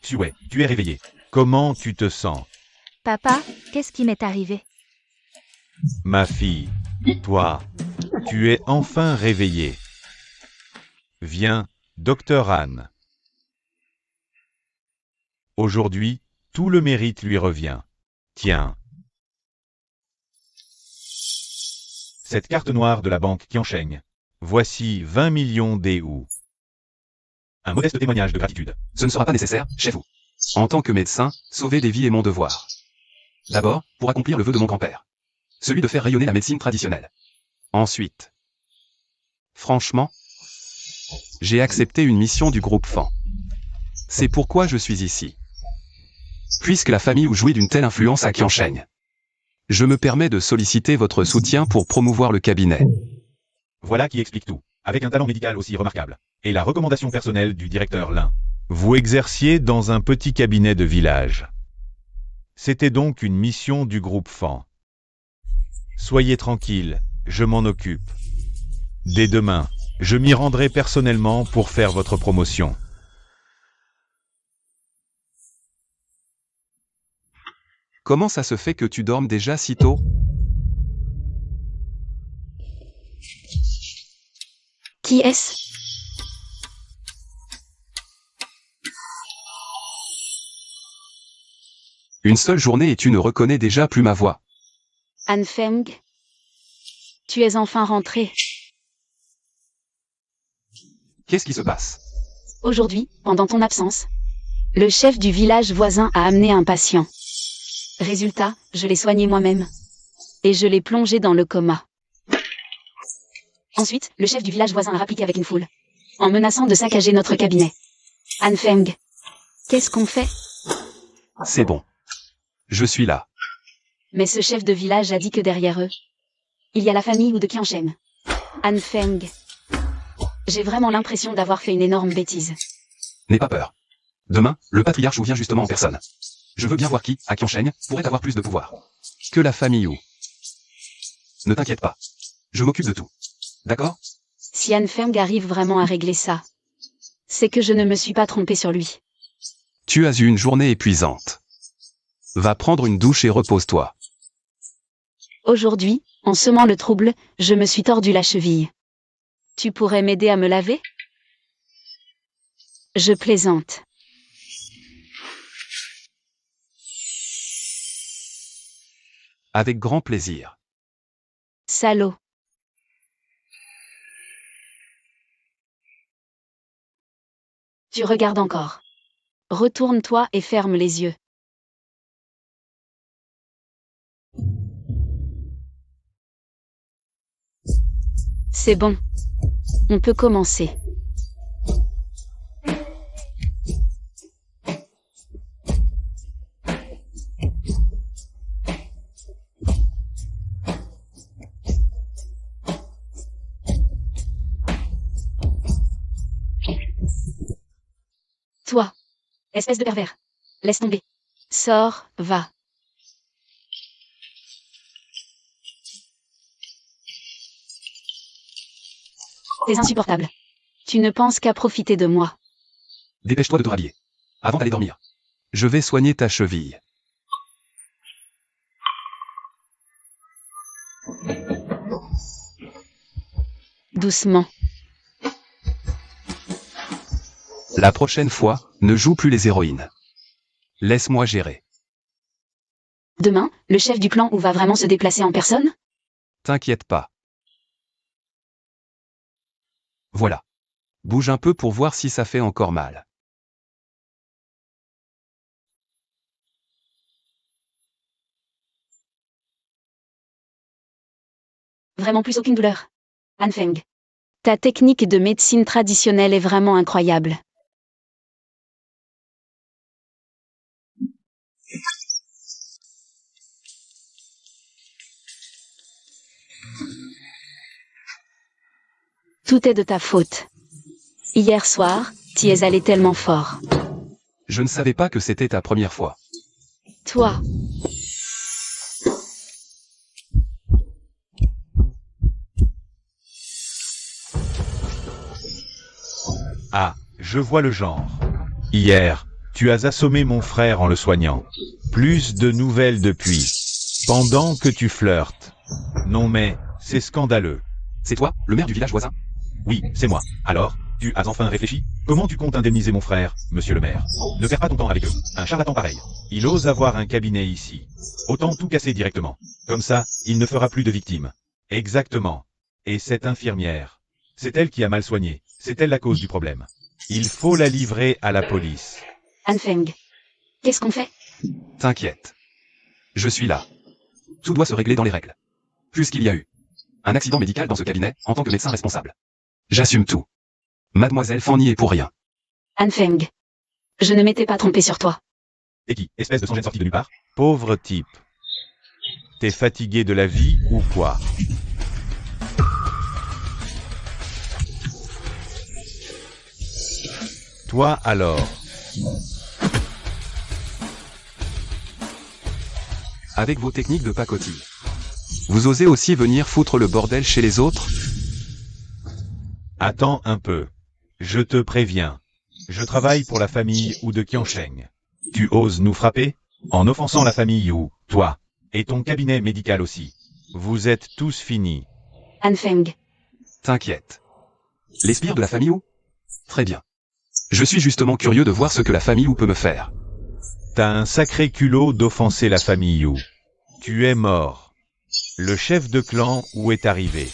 Xue, tu es réveillé. Comment tu te sens? Papa, qu'est-ce qui m'est arrivé? Ma fille, toi, tu es enfin réveillée. Viens, docteur Han. Aujourd'hui, tout le mérite lui revient. Tiens. Cette carte noire de la banque Qiansheng. Voici 20 millions d'EU. Un modeste témoignage de gratitude. Ce ne sera pas nécessaire, chef Wu. En tant que médecin, sauver des vies est mon devoir. D'abord, pour accomplir le vœu de mon grand-père. Celui de faire rayonner la médecine traditionnelle. Ensuite. Franchement, j'ai accepté une mission du groupe Fan. C'est pourquoi je suis ici. Puisque la famille Wu jouit d'une telle influence à Qiansheng, je me permets de solliciter votre soutien pour promouvoir le cabinet. Voilà qui explique tout. Avec un talent médical aussi remarquable. Et la recommandation personnelle du directeur Lin. Vous exerciez dans un petit cabinet de village. C'était donc une mission du groupe Fan. Soyez tranquille, je m'en occupe. Dès demain, je m'y rendrai personnellement pour faire votre promotion. Comment ça se fait que tu dormes déjà si tôt? Qui est-ce? Une seule journée et tu ne reconnais déjà plus ma voix. Han Feng? Tu es enfin rentré. Qu'est-ce qui se passe? Aujourd'hui, pendant ton absence, le chef du village voisin a amené un patient. Résultat, je l'ai soigné moi-même. Et je l'ai plongé dans le coma. Ensuite, le chef du village voisin a rappliqué avec une foule, en menaçant de saccager notre cabinet. Han Feng, qu'est-ce qu'on fait? C'est bon. Je suis là. Mais ce chef de village a dit que derrière eux, il y a la famille ou de Qiansheng. Han Feng. J'ai vraiment l'impression d'avoir fait une énorme bêtise. N'aie pas peur. Demain, le patriarche vient justement en personne. Je veux bien voir qui, à Qiansheng, pourrait avoir plus de pouvoir que la famille Wu. Ne t'inquiète pas. Je m'occupe de tout. D'accord? Si Han Feng arrive vraiment à régler ça, c'est que je ne me suis pas trompé sur lui. Tu as eu une journée épuisante. Va prendre une douche et repose-toi. Aujourd'hui, en semant le trouble, je me suis tordu la cheville. Tu pourrais m'aider à me laver? Je plaisante. Avec grand plaisir. Salaud. Tu regardes encore. Retourne-toi et ferme les yeux. C'est bon. On peut commencer. Toi, espèce de pervers. Laisse tomber. Sors, va. T'es insupportable. Tu ne penses qu'à profiter de moi. Dépêche-toi de te rhabiller. Avant d'aller dormir. Je vais soigner ta cheville. Doucement. La prochaine fois, ne joue plus les héroïnes. Laisse-moi gérer. Demain, le chef du clan Wu va vraiment se déplacer en personne? T'inquiète pas. Voilà. Bouge un peu pour voir si ça fait encore mal. Vraiment plus aucune douleur. Han Feng. Ta technique de médecine traditionnelle est vraiment incroyable. Tout est de ta faute. Hier soir, tu es allé tellement fort. Je ne savais pas que c'était ta première fois. Toi. Ah, je vois le genre. Hier, tu as assommé mon frère en le soignant. Plus de nouvelles depuis. Pendant que tu flirtes. Non mais, c'est scandaleux. C'est toi, le maire du village voisin? Oui, c'est moi. Alors, tu as enfin réfléchi? Comment tu comptes indemniser mon frère, monsieur le maire? Ne perds pas ton temps avec eux. Un charlatan pareil. Il ose avoir un cabinet ici. Autant tout casser directement. Comme ça, il ne fera plus de victimes. Exactement. Et cette infirmière, c'est elle qui a mal soigné. C'est elle la cause du problème. Il faut la livrer à la police. Han Feng. Qu'est-ce qu'on fait? T'inquiète. Je suis là. Tout doit se régler dans les règles. Puisqu'il y a eu un accident médical dans ce cabinet, en tant que médecin responsable. J'assume tout. Mademoiselle Fan n'y est pour rien. Han Feng. Je ne m'étais pas trompé sur toi. Et qui, espèce de sans-gêne sorti de nulle part? Pauvre type. T'es fatigué de la vie ou quoi? Toi alors? Avec vos techniques de pacotille. Vous osez aussi venir foutre le bordel chez les autres? Attends un peu. Je te préviens. Je travaille pour la famille Wu de Qiansheng. Tu oses nous frapper? En offensant la famille Wu, toi, et ton cabinet médical aussi. Vous êtes tous finis. Han Feng. T'inquiète. Les sbires de la famille Wu? Très bien. Je suis justement curieux de voir ce que la famille Wu peut me faire. T'as un sacré culot d'offenser la famille Wu. Tu es mort. Le chef de clan Wu est arrivé.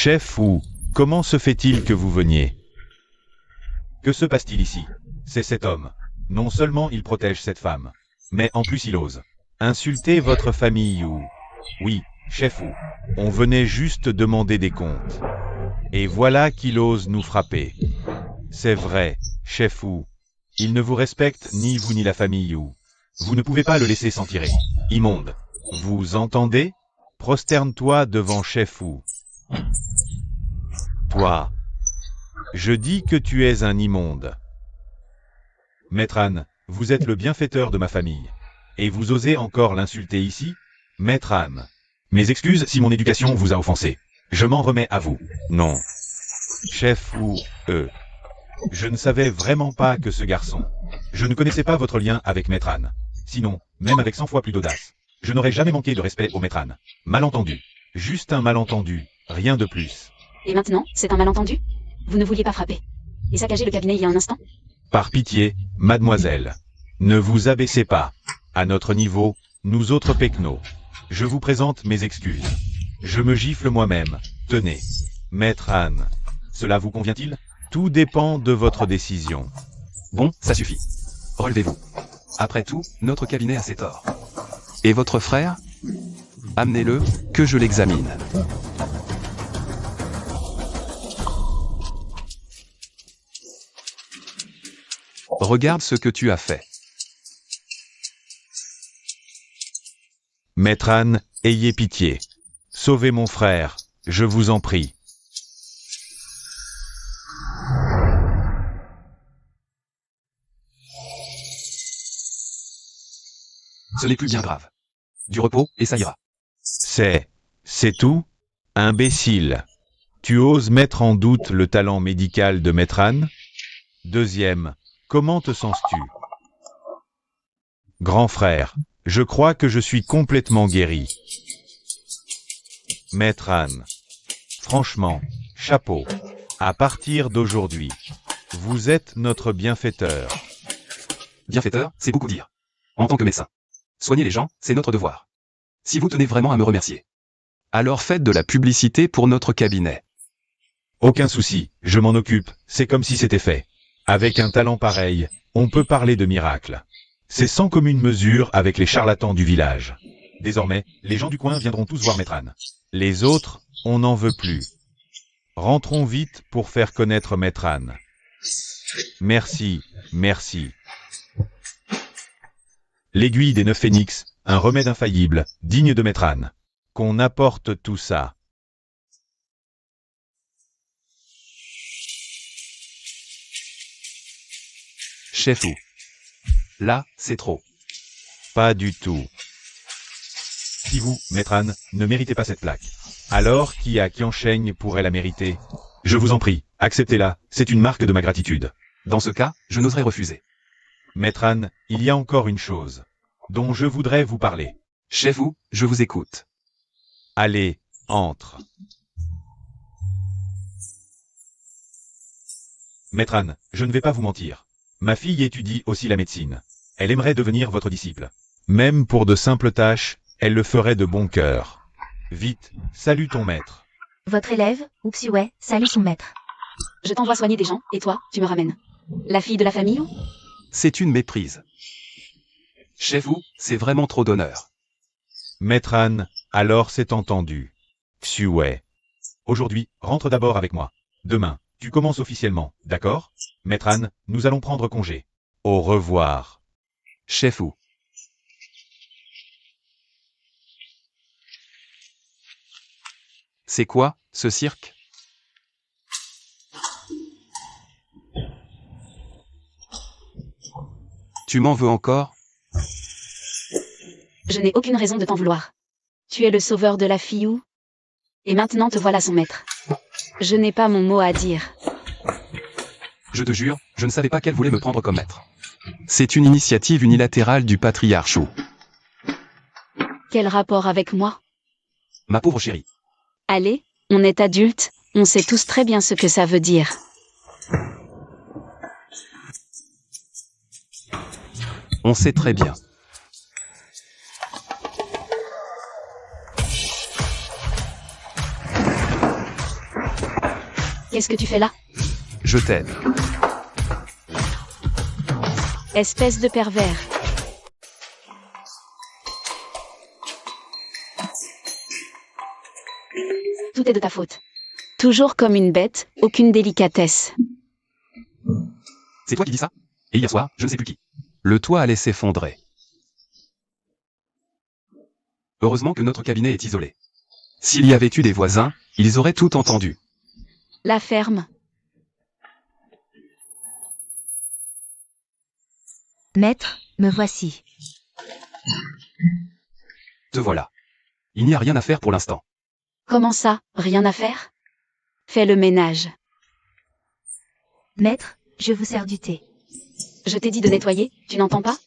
Chef Wu, comment se fait-il que vous veniez? Que se passe-t-il ici? C'est cet homme. Non seulement il protège cette femme, mais en plus il ose insulter votre famille ou... Oui, chef Wu, on venait juste demander des comptes. Et voilà qu'il ose nous frapper. C'est vrai, chef Wu. Il ne vous respecte ni vous ni la famille Wu. Vous ne pouvez pas le laisser s'en tirer. Immonde. Vous entendez? Prosterne-toi devant chef Wu. Toi. Je dis que tu es un immonde. Maître Han, vous êtes le bienfaiteur de ma famille. Et vous osez encore l'insulter ici? Maître Han. Mes excuses si mon éducation vous a offensé. Je m'en remets à vous. Non. Chef Wu, je ne savais vraiment pas que ce garçon... Je ne connaissais pas votre lien avec Maître Han. Sinon, même avec 100 fois plus d'audace, je n'aurais jamais manqué de respect au Maître Han. Malentendu. Juste un malentendu. Rien de plus. Et maintenant, c'est un malentendu? Vous ne vouliez pas frapper. Et saccager le cabinet il y a un instant? Par pitié, mademoiselle. Ne vous abaissez pas. À notre niveau, nous autres pecnos. Je vous présente mes excuses. Je me gifle moi-même. Tenez. Maître Han. Cela vous convient-il? Tout dépend de votre décision. Bon, ça suffit. Relevez-vous. Après tout, notre cabinet a ses torts. Et votre frère? Amenez-le, que je l'examine. Regarde ce que tu as fait. Maître Han, ayez pitié. Sauvez mon frère, je vous en prie. Ce n'est plus bien grave. Du repos, et ça ira. C'est tout? Imbécile. Tu oses mettre en doute le talent médical de Maître Han? Deuxième, comment te sens-tu? Grand frère, je crois que je suis complètement guéri. Maître Han. Franchement, chapeau. À partir d'aujourd'hui, vous êtes notre bienfaiteur. Bienfaiteur, c'est beaucoup dire. En tant que médecin. Soigner les gens, c'est notre devoir. Si vous tenez vraiment à me remercier, alors faites de la publicité pour notre cabinet. Aucun souci, je m'en occupe, c'est comme si c'était fait. Avec un talent pareil, on peut parler de miracle. C'est sans commune mesure avec les charlatans du village. Désormais, les gens du coin viendront tous voir Maître Han. Les autres, on n'en veut plus. Rentrons vite pour faire connaître Maître Han. Merci, merci. L'aiguille des 9 phénix, un remède infaillible, digne de Maître Han. Qu'on apporte tout ça. Chef Wu. Là, c'est trop. Pas du tout. Si vous, Maître Han, ne méritez pas cette plaque, alors qui à Qiansheng pourrait la mériter? Je vous en prie, acceptez-la, c'est une marque de ma gratitude. Dans ce cas, je n'oserais refuser. Maître Han, il y a encore une chose dont je voudrais vous parler. Chef Wu, je vous écoute. Allez, entre. Maître Han, je ne vais pas vous mentir. Ma fille étudie aussi la médecine. Elle aimerait devenir votre disciple. Même pour de simples tâches, elle le ferait de bon cœur. Vite, salue ton maître. Votre élève, Wu Xiwei, salue son maître. Je t'envoie soigner des gens, et toi, tu me ramènes. La fille de la famille? C'est une méprise. Chef Wu, c'est vraiment trop d'honneur. Maître Han, alors c'est entendu. Xiwei. Aujourd'hui, rentre d'abord avec moi. Demain, tu commences officiellement, d'accord? Maître Han, nous allons prendre congé. Au revoir. Chef Wu. C'est quoi, ce cirque? Tu m'en veux encore? Je n'ai aucune raison de t'en vouloir. Tu es le sauveur de la fille Wu. Et maintenant te voilà son maître. Je n'ai pas mon mot à dire. Je te jure, je ne savais pas qu'elle voulait me prendre comme maître. C'est une initiative unilatérale du patriarche Wu. Quel rapport avec moi? Ma pauvre chérie. Allez, on est adultes, on sait tous très bien ce que ça veut dire. On sait très bien. Qu'est-ce que tu fais là? Je t'aide. Espèce de pervers. Tout est de ta faute. Toujours comme une bête, aucune délicatesse. C'est toi qui dis ça? Et hier soir, je ne sais plus qui. Le toit allait s'effondrer. Heureusement que notre cabinet est isolé. S'il y avait eu des voisins, ils auraient tout entendu. La ferme. Maître, me voici. Te voilà. Il n'y a rien à faire pour l'instant. Comment ça, rien à faire? Fais le ménage. Maître, je vous sers du thé. Je t'ai dit de nettoyer, tu n'entends pas?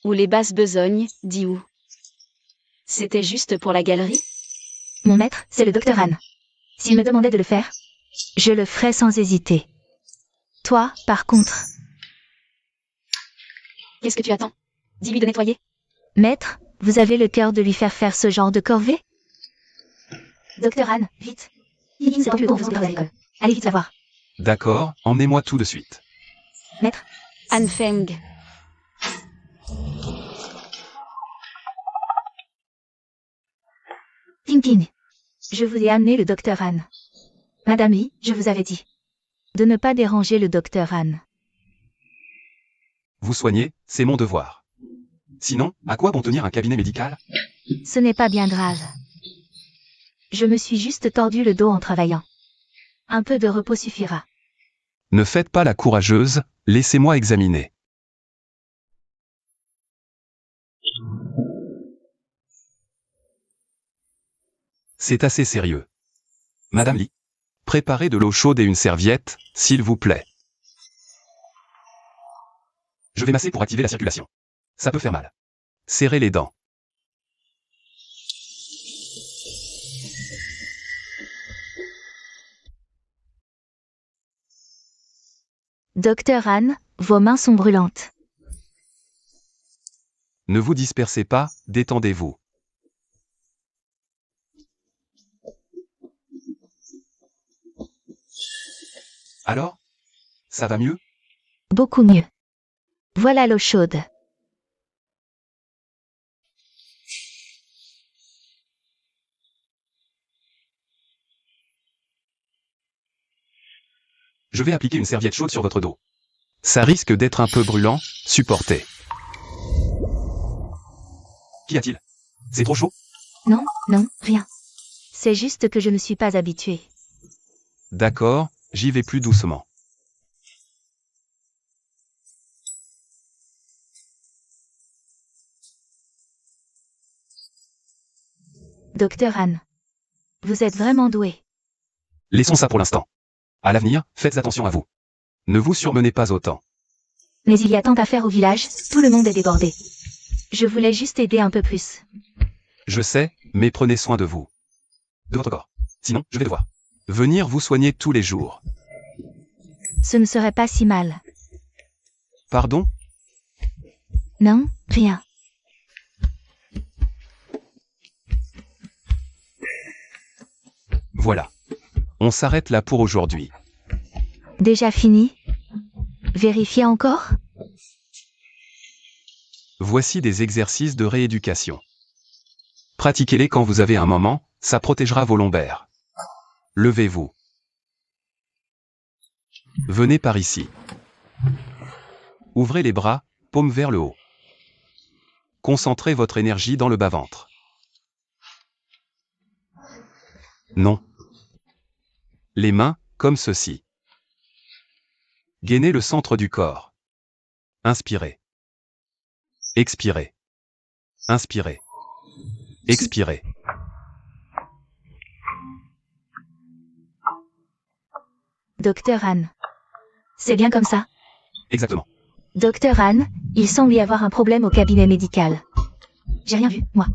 Ou les basses besognes, dis où? C'était juste pour la galerie? Mon maître, c'est le docteur Anne. S'il me demandait de le faire, je le ferais sans hésiter. Toi, par contre. Qu'est-ce que tu attends? Dis-lui de nettoyer. Maître, vous avez le cœur de lui faire ce genre de corvée? Docteur Anne, vite. Higgins est plus le professeur à l'école. Allez vite la voir. D'accord, emmenez-moi tout de suite. Maître, Anne Feng. Ting Ting. Je vous ai amené le docteur Anne. Madame Yi, je vous avais dit de ne pas déranger le docteur Anne. Vous soignez, c'est mon devoir. Sinon, à quoi bon tenir un cabinet médical? Ce n'est pas bien grave. Je me suis juste tordu le dos en travaillant. Un peu de repos suffira. Ne faites pas la courageuse, laissez-moi examiner. C'est assez sérieux. Madame Lee, préparez de l'eau chaude et une serviette, s'il vous plaît. Je vais masser pour activer la circulation. Ça peut faire mal. Serrez les dents. Docteur Anne, vos mains sont brûlantes. Ne vous dispersez pas, détendez-vous. Alors? Ça va mieux? Beaucoup mieux. Voilà l'eau chaude. Je vais appliquer une serviette chaude sur votre dos. Ça risque d'être un peu brûlant, supportez. Qu'y a-t-il? C'est trop chaud? Non, non, rien. C'est juste que je ne suis pas habituée. D'accord, j'y vais plus doucement. Docteur Anne. Vous êtes vraiment doué. Laissons ça pour l'instant. À l'avenir, faites attention à vous. Ne vous surmenez pas autant. Mais il y a tant à faire au village, tout le monde est débordé. Je voulais juste aider un peu plus. Je sais, mais prenez soin de vous. De votre corps. Sinon, je vais devoir venir vous soigner tous les jours. Ce ne serait pas si mal. Pardon? Non, rien. Voilà. On s'arrête là pour aujourd'hui. Déjà fini? Vérifiez encore? Voici des exercices de rééducation. Pratiquez-les quand vous avez un moment, ça protégera vos lombaires. Levez-vous. Venez par ici. Ouvrez les bras, paumes vers le haut. Concentrez votre énergie dans le bas-ventre. Non. Les mains, comme ceci. Gainez le centre du corps. Inspirez. Expirez. Inspirez. Expirez. Docteur Anne. C'est bien comme ça? Exactement. Docteur Anne, il semble y avoir un problème au cabinet médical. J'ai rien vu, moi.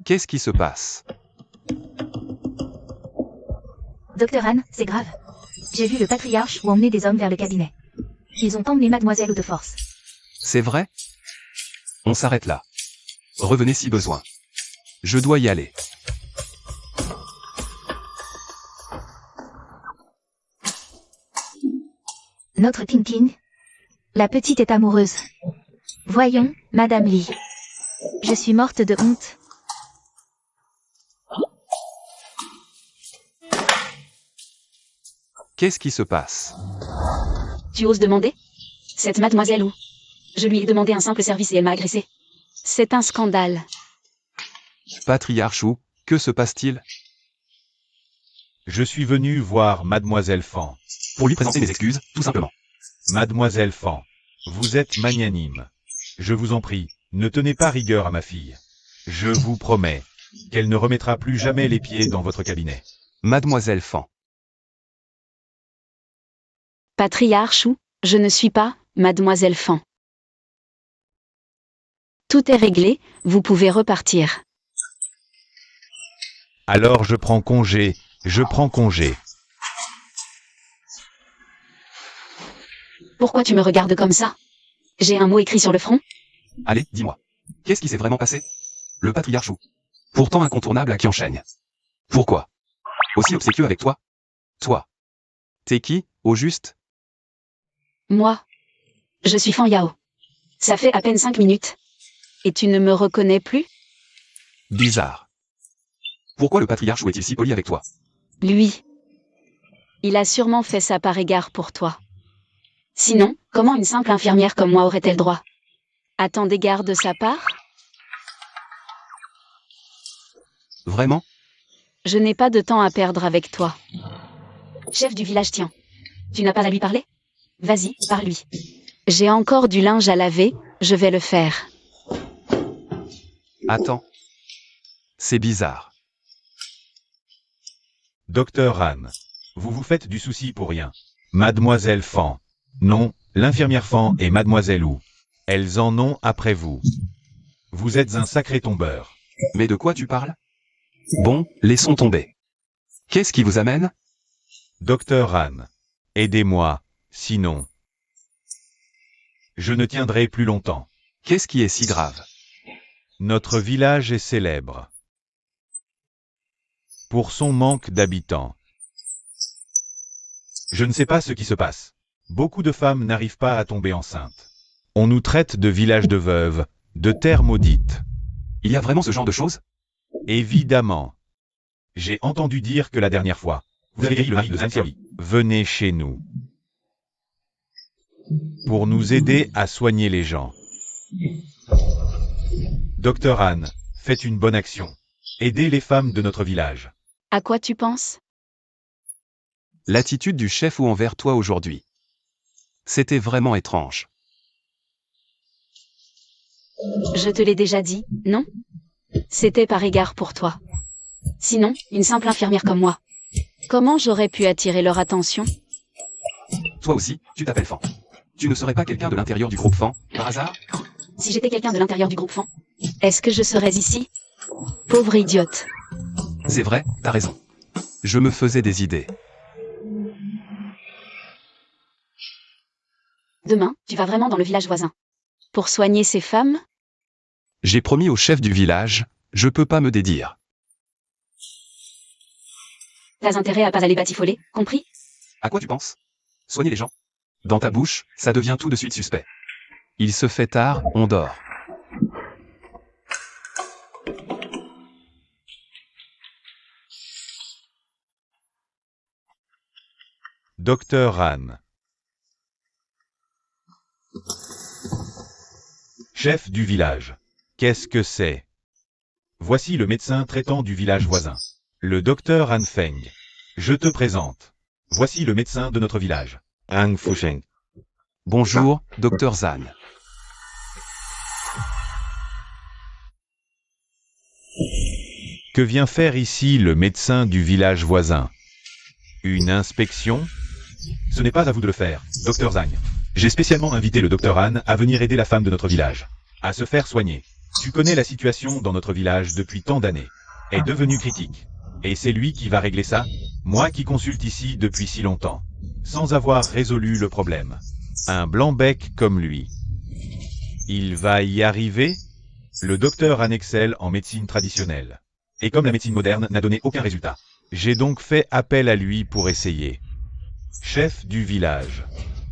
Qu'est-ce qui se passe? Docteur Anne, c'est grave. J'ai vu le patriarche ou emmener des hommes vers le cabinet. Ils ont emmené mademoiselle de force. C'est vrai? On s'arrête là. Revenez si besoin. Je dois y aller. Notre Tintin. La petite est amoureuse. Voyons, Madame Lee. Je suis morte de honte. Qu'est-ce qui se passe? Tu oses demander? Cette mademoiselle où? Je lui ai demandé un simple service et elle m'a agressé. C'est un scandale. Patriarche Wu, que se passe-t-il? Je suis venu voir Mademoiselle Fan. Pour lui présenter mes excuses, tout simplement. Mademoiselle Fan, vous êtes magnanime. Je vous en prie, ne tenez pas rigueur à ma fille. Je vous promets qu'elle ne remettra plus jamais les pieds dans votre cabinet. Mademoiselle Fan. Patriarche ou, je ne suis pas, Mademoiselle Fan. Tout est réglé, vous pouvez repartir. Alors je prends congé, je prends congé. Pourquoi tu me regardes comme ça? J'ai un mot écrit sur le front? Allez, dis-moi. Qu'est-ce qui s'est vraiment passé? Le patriarche Wu. Pourtant incontournable à qui enchaîne. Pourquoi? Aussi obséquieux avec toi? Toi. T'es qui, au juste? Moi. Je suis Fan Yao. Ça fait à peine 5 minutes. Et tu ne me reconnais plus? Bizarre. Pourquoi le patriarche Wu est-il si poli avec toi? Lui. Il a sûrement fait ça par égard pour toi. Sinon, comment une simple infirmière comme moi aurait-elle droit à tant d'égards de sa part? Vraiment? Je n'ai pas de temps à perdre avec toi. Chef du village Tian. Tu n'as pas à lui parler? Vas-y, parle-lui. J'ai encore du linge à laver, je vais le faire. Attends. C'est bizarre. Docteur Han, vous vous faites du souci pour rien. Mademoiselle Fan. Non, l'infirmière Fan et Mademoiselle Wu. Elles en ont après vous. Vous êtes un sacré tombeur. Mais de quoi tu parles? Bon, laissons tomber. Qu'est-ce qui vous amène? Docteur Han, aidez-moi, sinon... Je ne tiendrai plus longtemps. Qu'est-ce qui est si grave? Notre village est célèbre pour son manque d'habitants. Je ne sais pas ce qui se passe. Beaucoup de femmes n'arrivent pas à tomber enceintes. On nous traite de village de veuves, de terre maudite. Il y a vraiment ce genre de choses? Évidemment. J'ai entendu dire que la dernière fois, vous avez guéri le mari de Zhang Xiaoli. Venez chez nous. Pour nous aider à soigner les gens. Docteur Han, faites une bonne action. Aidez les femmes de notre village. À quoi tu penses? L'attitude du chef Wu envers toi aujourd'hui. C'était vraiment étrange. Je te l'ai déjà dit, non? C'était par égard pour toi. Sinon, une simple infirmière comme moi. Comment j'aurais pu attirer leur attention? Toi aussi, tu t'appelles Fan. Tu ne serais pas quelqu'un de l'intérieur du groupe Fan, par hasard? Si j'étais quelqu'un de l'intérieur du groupe Fan, est-ce que je serais ici? Pauvre idiote. C'est vrai, t'as raison. Je me faisais des idées. Demain, tu vas vraiment dans le village voisin. Pour soigner ces femmes? J'ai promis au chef du village, je peux pas me dédire. T'as intérêt à pas aller batifoler, compris? À quoi tu penses? Soigner les gens? Dans ta bouche, ça devient tout de suite suspect. Il se fait tard, on dort. Docteur Han. Chef du village. Qu'est-ce que c'est? Voici le médecin traitant du village voisin. Le docteur Han Feng. Je te présente. Voici le médecin de notre village. Han Fusheng. Bonjour, docteur Zhan. Que vient faire ici le médecin du village voisin? Une inspection? Ce n'est pas à vous de le faire, docteur Zhang. J'ai spécialement invité le docteur Han à venir aider la femme de notre village, à se faire soigner. Tu connais la situation dans notre village depuis tant d'années, est devenue critique. Et c'est lui qui va régler ça, moi qui consulte ici depuis si longtemps, sans avoir résolu le problème. Un blanc-bec comme lui. Il va y arriver? Le docteur Han excelle en médecine traditionnelle. Et comme la médecine moderne n'a donné aucun résultat, j'ai donc fait appel à lui pour essayer. Chef du village.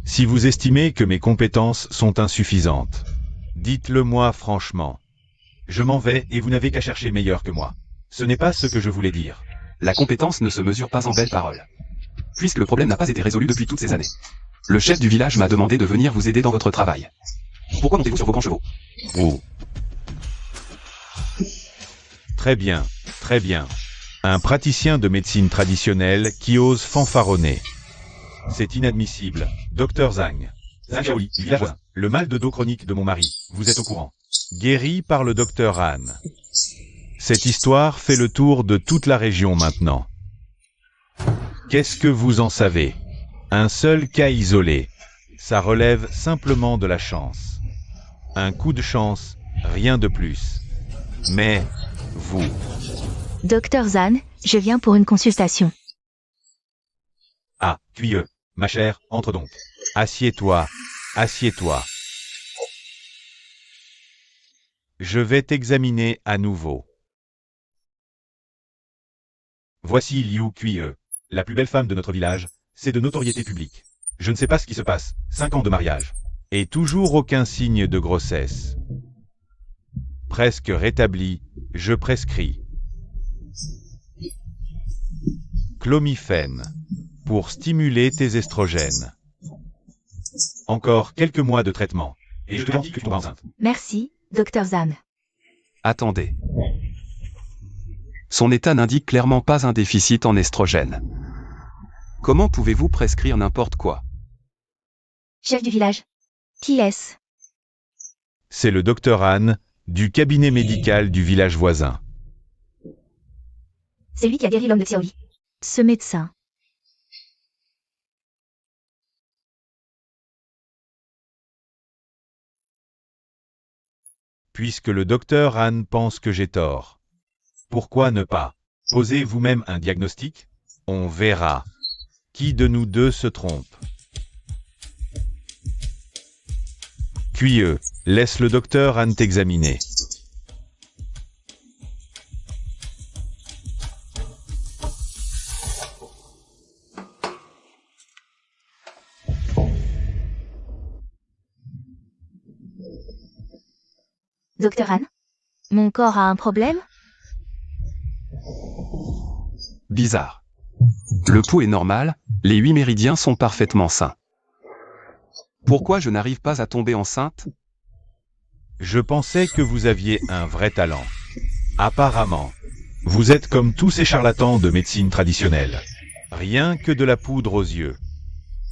Si vous estimez que mes compétences sont insuffisantes, dites-le moi franchement. Je m'en vais et vous n'avez qu'à chercher meilleur que moi. Ce n'est pas ce que je voulais dire. La compétence ne se mesure pas en belles paroles. Puisque le problème n'a pas été résolu depuis toutes ces années. Le chef du village m'a demandé de venir vous aider dans votre travail. Pourquoi montez-vous sur vos grands chevaux? Oh. Très bien, très bien. Un praticien de médecine traditionnelle qui ose fanfaronner. C'est inadmissible. Docteur Zhang. Zhang Shaoli, village voisin. Le mal de dos chronique de mon mari, vous êtes au courant. Guéri par le docteur Han. Cette histoire fait le tour de toute la région maintenant. Qu'est-ce que vous en savez? Un seul cas isolé. Ça relève simplement de la chance. Un coup de chance, rien de plus. Mais, vous... Docteur Zan, je viens pour une consultation. Ah, Cuyeux, ma chère, entre donc. Assieds-toi, assieds-toi. Je vais t'examiner à nouveau. Voici Liu Cuyeux, la plus belle femme de notre village, c'est de notoriété publique. Je ne sais pas ce qui se passe, 5 ans de mariage. Et toujours aucun signe de grossesse. Presque rétabli, je prescris. Clomifène, pour stimuler tes estrogènes. Encore quelques mois de traitement, et je te garantis que tu tomberas enceinte. Merci, Docteur Zan. Attendez. Son état n'indique clairement pas un déficit en estrogène. Comment pouvez-vous prescrire n'importe quoi? Chef du village. Qui est-ce? C'est le docteur Han, du cabinet médical du village voisin. C'est lui qui a guéri l'homme de Xiaoli. Ce médecin. Puisque le docteur Han pense que j'ai tort. Pourquoi ne pas poser vous-même un diagnostic? On verra. Qui de nous deux se trompe? Cuyeux, laisse le docteur Han t'examiner. Docteur Han? Mon corps a un problème? Bizarre. Le pouls est normal, les 8 méridiens sont parfaitement sains. Pourquoi je n'arrive pas à tomber enceinte? Je pensais que vous aviez un vrai talent. Apparemment. Vous êtes comme tous ces charlatans de médecine traditionnelle. Rien que de la poudre aux yeux.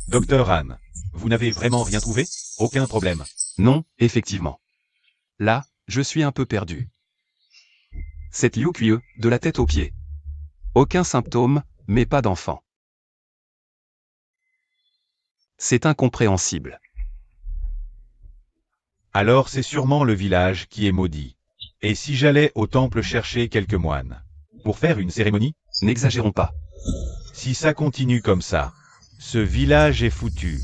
Docteur Han, vous n'avez vraiment rien trouvé? Aucun problème. Non, effectivement. Là, je suis un peu perdu. Cette Liu Cuyeux, de la tête aux pieds. Aucun symptôme, mais pas d'enfant. C'est incompréhensible. Alors c'est sûrement le village qui est maudit. Et si j'allais au temple chercher quelques moines? Pour faire une cérémonie? N'exagérons pas. Si ça continue comme ça, ce village est foutu.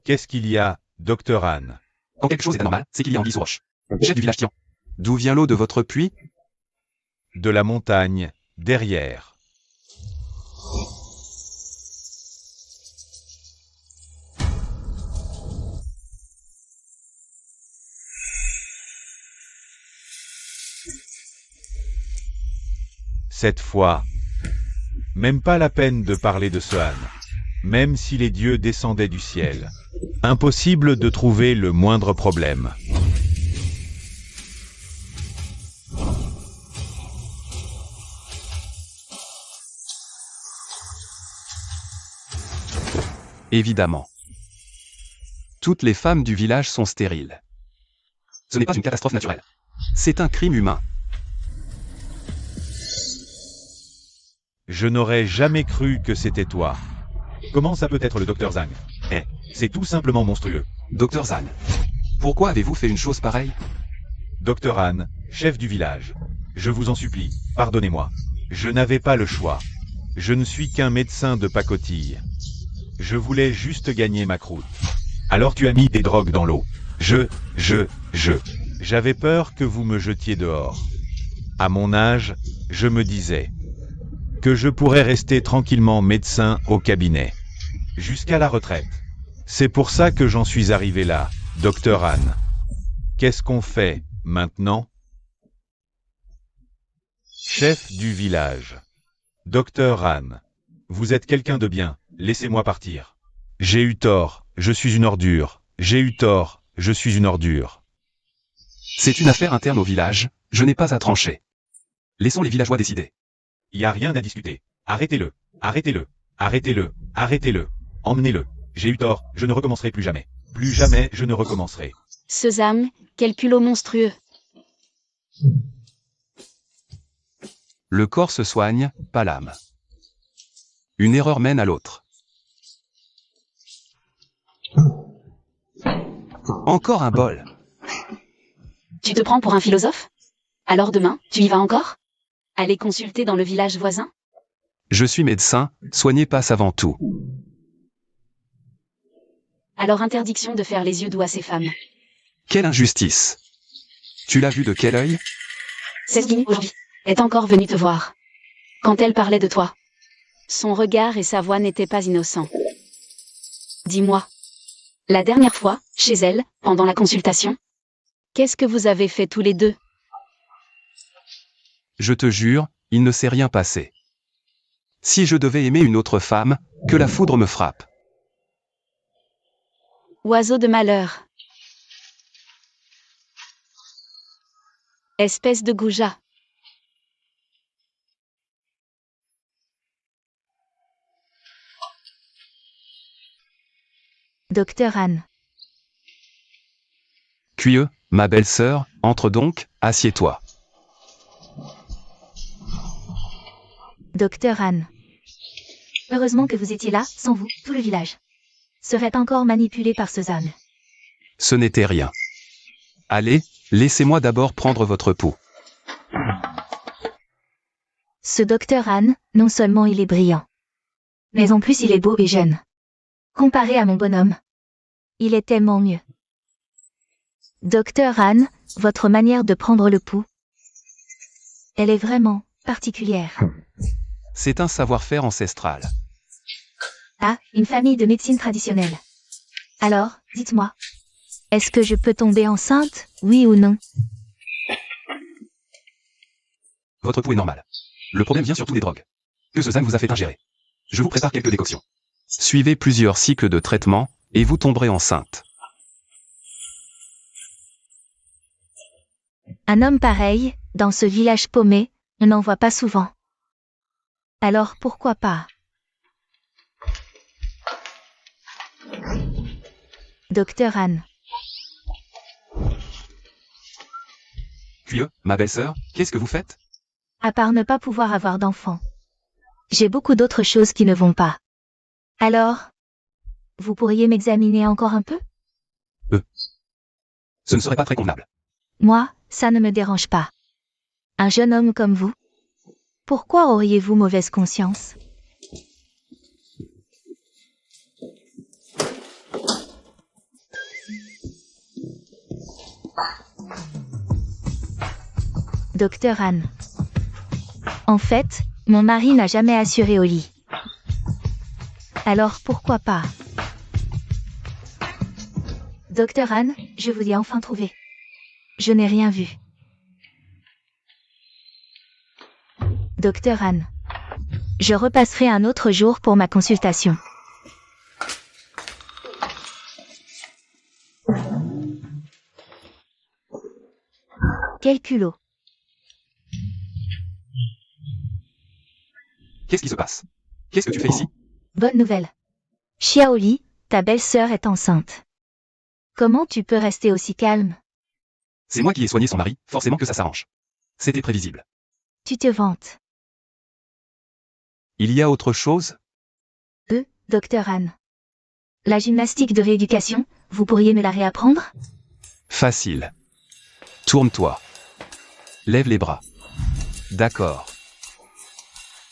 Qu'est-ce qu'il y a, docteur Han? Quand quelque chose est anormal, c'est qu'il y a anguille sous roche. Chef du village Tian. D'où vient l'eau de votre puits? De la montagne, derrière. Cette fois, même pas la peine de parler de ce Han. Même si les dieux descendaient du ciel. Impossible de trouver le moindre problème. Évidemment. Toutes les femmes du village sont stériles. Ce n'est pas une catastrophe naturelle. C'est un crime humain. Je n'aurais jamais cru que c'était toi. Comment ça peut être le docteur Zhang? C'est tout simplement monstrueux. Docteur Zan, pourquoi avez-vous fait une chose pareille? Docteur Han, chef du village. Je vous en supplie, pardonnez-moi. Je n'avais pas le choix. Je ne suis qu'un médecin de pacotille. Je voulais juste gagner ma croûte. Alors tu as mis des drogues dans l'eau. J'avais peur que vous me jetiez dehors. À mon âge, je me disais que je pourrais rester tranquillement médecin au cabinet, jusqu'à la retraite. C'est pour ça que j'en suis arrivé là, docteur Anne. Qu'est-ce qu'on fait, maintenant? Chef du village. Docteur Anne. Vous êtes quelqu'un de bien, laissez-moi partir. J'ai eu tort, je suis une ordure. J'ai eu tort, je suis une ordure. C'est une affaire interne au village, je n'ai pas à trancher. Laissons les villageois décider. Y a rien à discuter. Arrêtez-le, arrêtez-le, arrêtez-le, arrêtez-le. Emmenez-le. J'ai eu tort, je ne recommencerai plus jamais. Plus jamais je ne recommencerai. Sesame, quel culot monstrueux. Le corps se soigne, pas l'âme. Une erreur mène à l'autre. Encore un bol. Tu te prends pour un philosophe? Alors demain, tu y vas encore? Aller consulter dans le village voisin? Je suis médecin, soigner passe avant tout. Alors interdiction de faire les yeux doux à ces femmes. Quelle injustice. Tu l'as vu de quel œil? Cesgine, aujourd'hui, est encore venue te voir. Quand elle parlait de toi. Son regard et sa voix n'étaient pas innocents. Dis-moi. La dernière fois, chez elle, pendant la consultation, qu'est-ce que vous avez fait tous les deux? Je te jure, il ne s'est rien passé. Si je devais aimer une autre femme, que la foudre me frappe. Oiseau de malheur. Espèce de goujat. Docteur Anne. Cuyeux, ma belle-sœur, entre donc, assieds-toi. Docteur Anne. Heureusement que vous étiez là, sans vous, tout le village serait encore manipulé par Sesame. Ce n'était rien. Allez, laissez-moi d'abord prendre votre pouls. Ce docteur Anne, non seulement il est brillant, mais en plus il est beau et jeune. Comparé à mon bonhomme, il est tellement mieux. Docteur Anne, votre manière de prendre le pouls, elle est vraiment particulière. C'est un savoir-faire ancestral. Ah, une famille de médecine traditionnelle. Alors, dites-moi, est-ce que je peux tomber enceinte, oui ou non? Votre pouls est normal. Le problème vient surtout des drogues. Que Sesame vous a fait ingérer. Je vous prépare quelques décoctions. Suivez plusieurs cycles de traitement, et vous tomberez enceinte. Un homme pareil, dans ce village paumé, on n'en voit pas souvent. Alors pourquoi pas? Docteur Anne. Cuyeux, ma belle-sœur, qu'est-ce que vous faites? À part ne pas pouvoir avoir d'enfant, j'ai beaucoup d'autres choses qui ne vont pas. Alors, vous pourriez m'examiner encore un peu? Ce ne serait pas très convenable. Moi, ça ne me dérange pas. Un jeune homme comme vous? Pourquoi auriez-vous mauvaise conscience? Docteur Anne. En fait, mon mari n'a jamais assuré au lit. Alors pourquoi pas? Docteur Anne, je vous ai enfin trouvé. Je n'ai rien vu. Docteur Anne. Je repasserai un autre jour pour ma consultation. Quel culot. Qu'est-ce qui se passe? Qu'est-ce que tu fais ici? Bonne nouvelle. Xiaoli, ta belle-sœur est enceinte. Comment tu peux rester aussi calme? C'est moi qui ai soigné son mari, forcément que ça s'arrange. C'était prévisible. Tu te vantes. Il y a autre chose? Docteur Anne. La gymnastique de rééducation, vous pourriez me la réapprendre? Facile. Tourne-toi. Lève les bras. D'accord.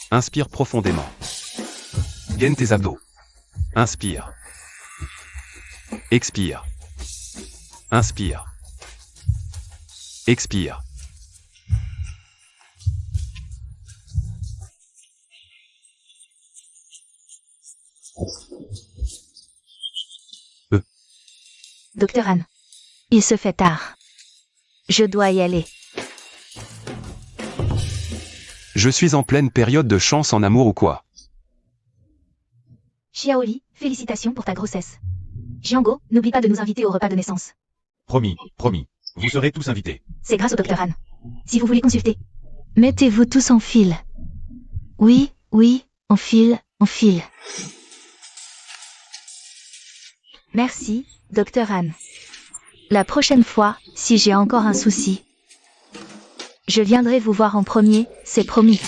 Inspire profondément. Gaine tes abdos. Inspire. Expire. Inspire. Expire. Docteur Han. Il se fait tard. Je dois y aller. Je suis en pleine période de chance en amour ou quoi? Xiaoli, félicitations pour ta grossesse. Jiango, n'oublie pas de nous inviter au repas de naissance. Promis, promis. Vous serez tous invités. C'est grâce au Docteur Han. Si vous voulez consulter. Mettez-vous tous en file. Oui, oui, en file, en file. Merci, Docteur Han. La prochaine fois, si j'ai encore un souci, je viendrai vous voir en premier, c'est promis.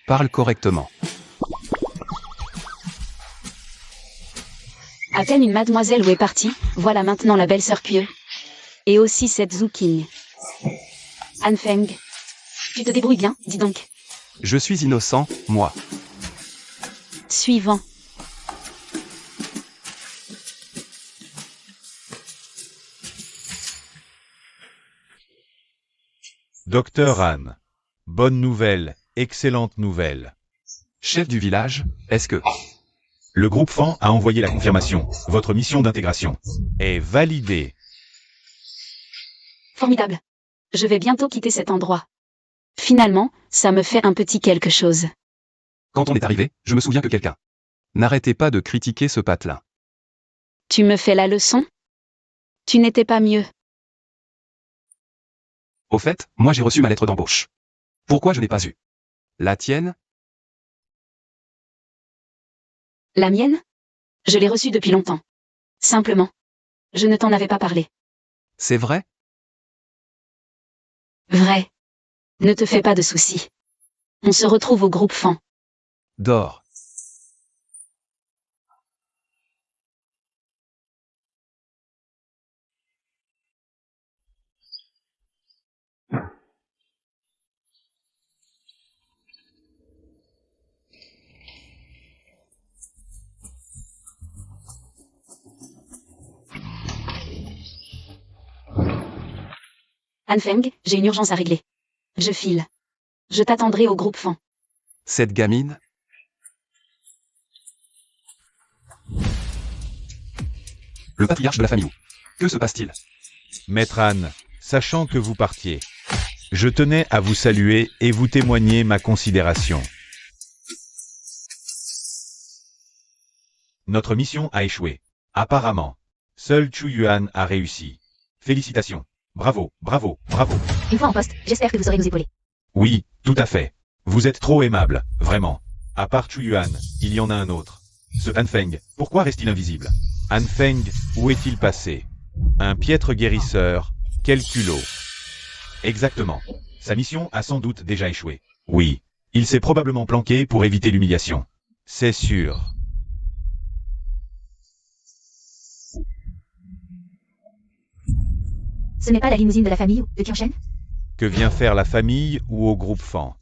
Parle correctement. À peine une mademoiselle où est partie, voilà maintenant la belle-sœur Pieux. Et aussi cette Zhu Qing. Han Feng. Tu te débrouilles bien, dis donc. Je suis innocent, moi. Suivant. Docteur Han. Bonne nouvelle, excellente nouvelle. Chef du village, est-ce que... Le groupe Fan a envoyé la confirmation. Votre mission d'intégration est validée. Formidable. Je vais bientôt quitter cet endroit. Finalement, ça me fait un petit quelque chose. Quand on est arrivé, je me souviens que quelqu'un... N'arrêtez pas de critiquer ce patelin. Tu me fais la leçon? Tu n'étais pas mieux. Au fait, moi j'ai reçu ma lettre d'embauche. Pourquoi je n'ai pas eu? La tienne? La mienne? Je l'ai reçue depuis longtemps. Simplement. Je ne t'en avais pas parlé. C'est vrai? Vrai. Ne te fais pas de soucis. On se retrouve au groupe Fan. Dors. Han Feng, j'ai une urgence à régler. Je file. Je t'attendrai au groupe Fan. Cette gamine? Le patriarche de la famille. Que se passe-t-il? Maître Han, sachant que vous partiez, je tenais à vous saluer et vous témoigner ma considération. Notre mission a échoué. Apparemment, seul Chu Yuan a réussi. Félicitations. Bravo, bravo, bravo. Une fois en poste, j'espère que vous saurez nous épauler. Oui, tout à fait. Vous êtes trop aimable, vraiment. À part Chu Yuan, il y en a un autre. Ce Han Feng, pourquoi reste-t-il invisible? Han Feng, où est-il passé? Un piètre guérisseur, quel culot. Exactement. Sa mission a sans doute déjà échoué. Oui, il s'est probablement planqué pour éviter l'humiliation. C'est sûr. Ce n'est pas la limousine de la famille ou de Qianshen? Que vient faire la famille ou au groupe Fan?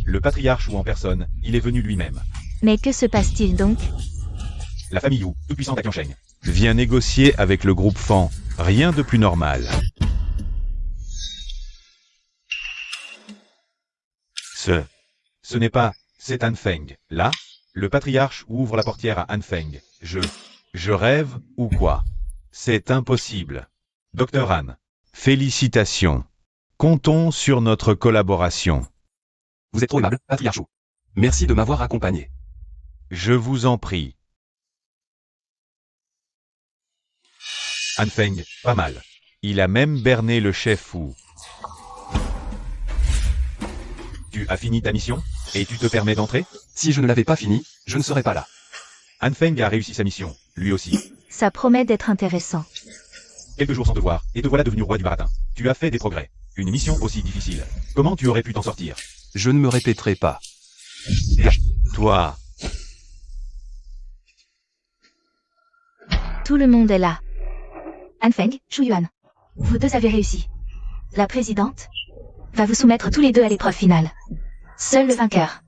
Le patriarche ou en personne, il est venu lui-même. Mais que se passe-t-il donc? La famille Wu, tout puissante à Qianshen, vient négocier avec le groupe Fan. Rien de plus normal. Ce n'est pas, c'est Han Feng. Là, le patriarche ouvre la portière à Han Feng. Je rêve, ou quoi? C'est impossible. Docteur Han, félicitations. Comptons sur notre collaboration. Vous êtes trop aimable, patriarche. Merci de m'avoir accompagné. Je vous en prie. Han Feng, pas mal. Il a même berné le chef Wu. Tu as fini ta mission? Et tu te permets d'entrer? Si je ne l'avais pas fini, je ne serais pas là. Han Feng a réussi sa mission, lui aussi. Ça promet d'être intéressant. Quelques jours sans te voir, et te voilà devenu roi du baratin. Tu as fait des progrès. Une mission aussi difficile. Comment tu aurais pu t'en sortir? Je ne me répéterai pas. Toi, Tout le monde est là. Han Feng, Chu Yuan. Vous deux avez réussi. La présidente va vous soumettre tous les deux à l'épreuve finale. Seul le vainqueur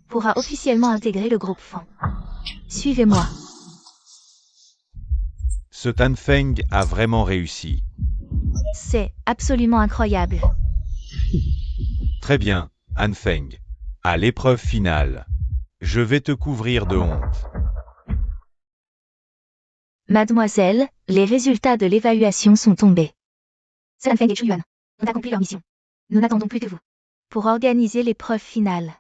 pourra officiellement intégrer le groupe Fan. Suivez-moi. ce Han Feng a vraiment réussi. C'est absolument incroyable. Très bien, Han Feng. À l'épreuve finale. Je vais te couvrir de honte. Mademoiselle, les résultats de l'évaluation sont tombés. Sun Feng et Chu Yuan ont accompli leur mission. Nous n'attendons plus que vous. Pour organiser l'épreuve finale.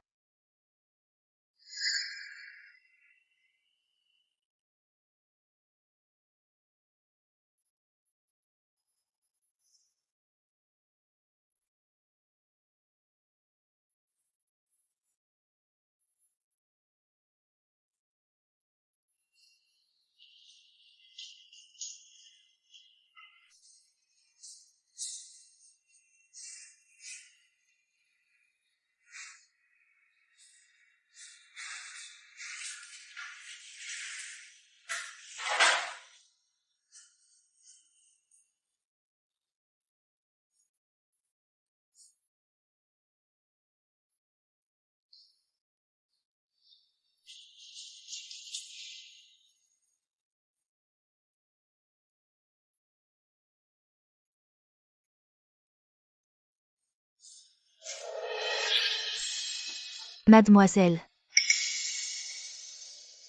Mademoiselle.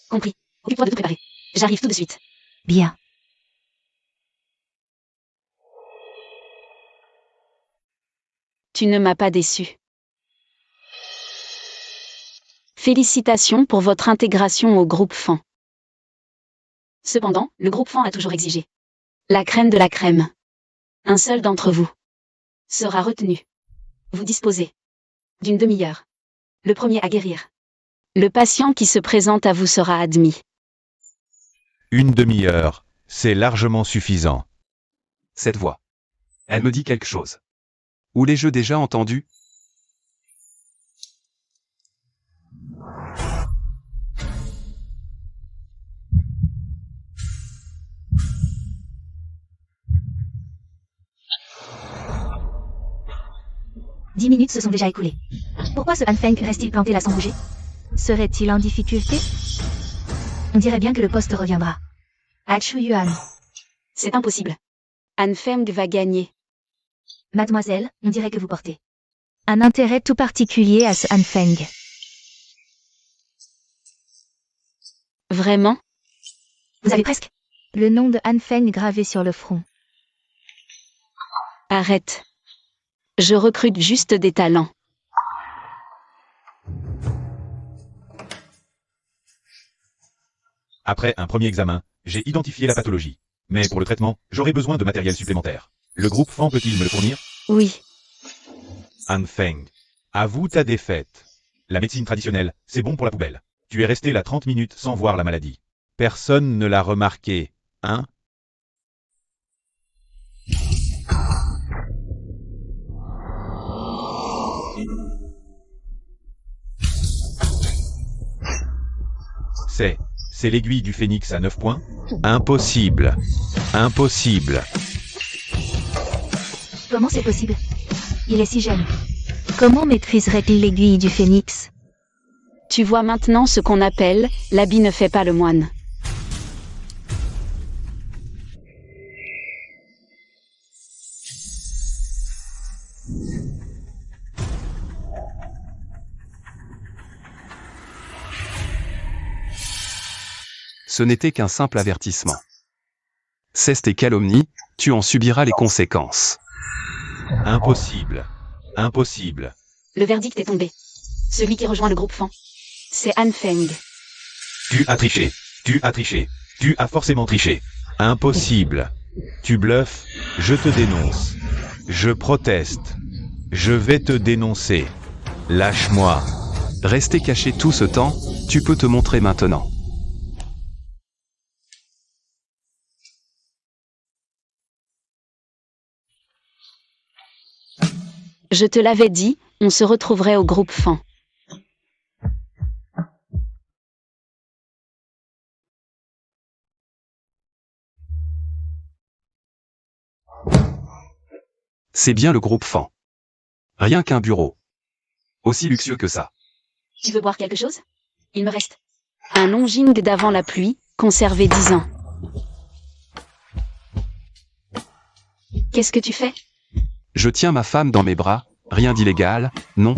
Compris. Occupe-toi de te préparer. J'arrive tout de suite. Bien. Tu ne m'as pas déçu. Félicitations pour votre intégration au groupe Fan. Cependant, le groupe Fan a toujours exigé la crème de la crème. Un seul d'entre vous sera retenu. Vous disposez d'une demi-heure. Le premier à guérir. Le patient qui se présente à vous sera admis. Une demi-heure, c'est largement suffisant. Cette voix. Elle me dit quelque chose. Ou les jeux déjà entendus? « 10 minutes se sont déjà écoulées. Pourquoi ce Han Feng reste-t-il planté là sans bouger? Serait-il en difficulté? On dirait bien que le poste reviendra. À Chu Yuan. C'est impossible. Han Feng va gagner. Mademoiselle, on dirait que vous portez un intérêt tout particulier à ce Han Feng. Vraiment? Vous avez presque le nom de Han Feng gravé sur le front. Arrête. Je recrute juste des talents. Après un premier examen, j'ai identifié la pathologie. Mais pour le traitement, j'aurai besoin de matériel supplémentaire. Le groupe Fan peut-il me le fournir? Oui. Han Feng, avoue ta défaite. La médecine traditionnelle, c'est bon pour la poubelle. Tu es resté là 30 minutes sans voir la maladie. Personne ne l'a remarqué, hein? C'est l'aiguille du phénix à 9 points? Impossible. Impossible. Comment c'est possible? Il est si jeune. Comment maîtriserait-il l'aiguille du phénix? Tu vois maintenant ce qu'on appelle « l'habit ne fait pas le moine ». Ce n'était qu'un simple avertissement. Cesse tes calomnies, tu en subiras les conséquences. Impossible. Impossible. Le verdict est tombé. Celui qui rejoint le groupe Fan, c'est Han Feng. Tu as triché. Tu as triché. Tu as forcément triché. Impossible. Tu bluffes. Je te dénonce. Je proteste. Je vais te dénoncer. Lâche-moi. Rester caché tout ce temps, tu peux te montrer maintenant. Je te l'avais dit, on se retrouverait au groupe Fan. C'est bien le groupe Fan. Rien qu'un bureau. Aussi luxueux que ça. Tu veux boire quelque chose? Il me reste un Longjing d'avant la pluie, conservé 10 ans. Qu'est-ce que tu fais? Je tiens ma femme dans mes bras, rien d'illégal, non?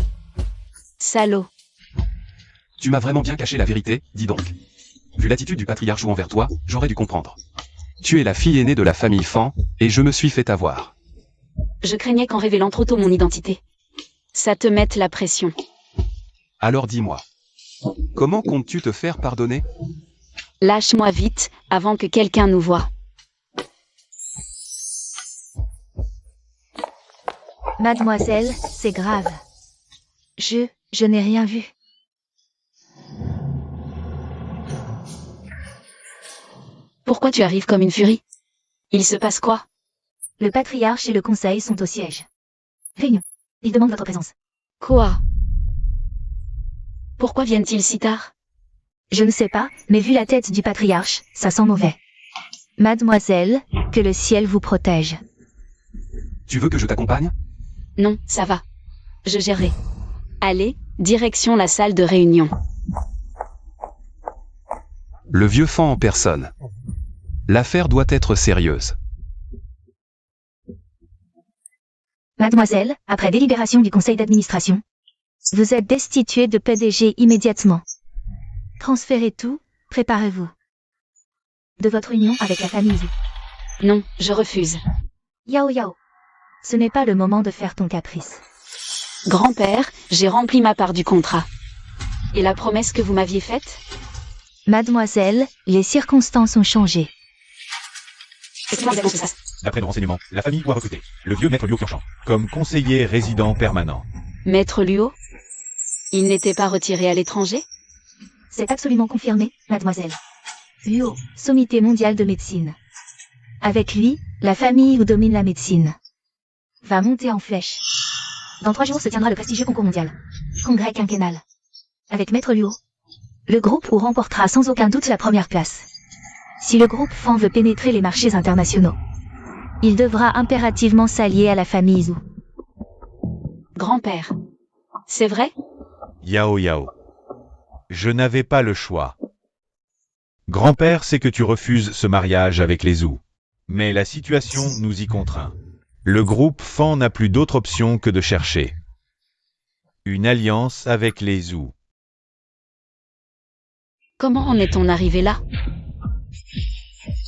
Salaud. Tu m'as vraiment bien caché la vérité, dis donc. Vu l'attitude du patriarche envers toi, j'aurais dû comprendre. Tu es la fille aînée de la famille Fan, et je me suis fait avoir. Je craignais qu'en révélant trop tôt mon identité, ça te mette la pression. Alors dis-moi. Comment comptes-tu te faire pardonner? Lâche-moi vite, avant que quelqu'un nous voie. Mademoiselle, c'est grave. Je n'ai rien vu. Pourquoi tu arrives comme une furie? Il se passe quoi? Le patriarche et le conseil sont au siège. Réunion. Ils demandent votre présence. Quoi? Pourquoi viennent-ils si tard? Je ne sais pas, mais vu la tête du patriarche, ça sent mauvais. Mademoiselle, que le ciel vous protège. Tu veux que je t'accompagne? Non, ça va. Je gérerai. Allez, direction la salle de réunion. Le vieux Fan en personne. L'affaire doit être sérieuse. Mademoiselle, après délibération du conseil d'administration, vous êtes destituée de PDG immédiatement. Transférez tout, préparez-vous. De votre union avec la famille Zhu. Non, je refuse. Yao Yao. Ce n'est pas le moment de faire ton caprice. Grand-père, j'ai rempli ma part du contrat. Et la promesse que vous m'aviez faite? Mademoiselle, les circonstances ont changé. D'après nos renseignements, la famille doit recruter le vieux maître Luo Qianshan comme conseiller résident permanent. Maître Luo? Il n'était pas retiré à l'étranger? C'est absolument confirmé, mademoiselle. Luo, sommité mondiale de médecine. Avec lui, la famille où domine la médecine va monter en flèche. Dans 3 jours se tiendra le prestigieux concours mondial. Congrès quinquennal. Avec Maître Luo, le groupe où remportera sans aucun doute la première place. Si le groupe Fan veut pénétrer les marchés internationaux, il devra impérativement s'allier à la famille Zhu. Grand-père. C'est vrai? Yao Yao. Je n'avais pas le choix. Grand-père sait que tu refuses ce mariage avec les Zhu. Mais la situation nous y contraint. Le groupe Fan n'a plus d'autre option que de chercher une alliance avec les Zhu. Comment en est-on arrivé là?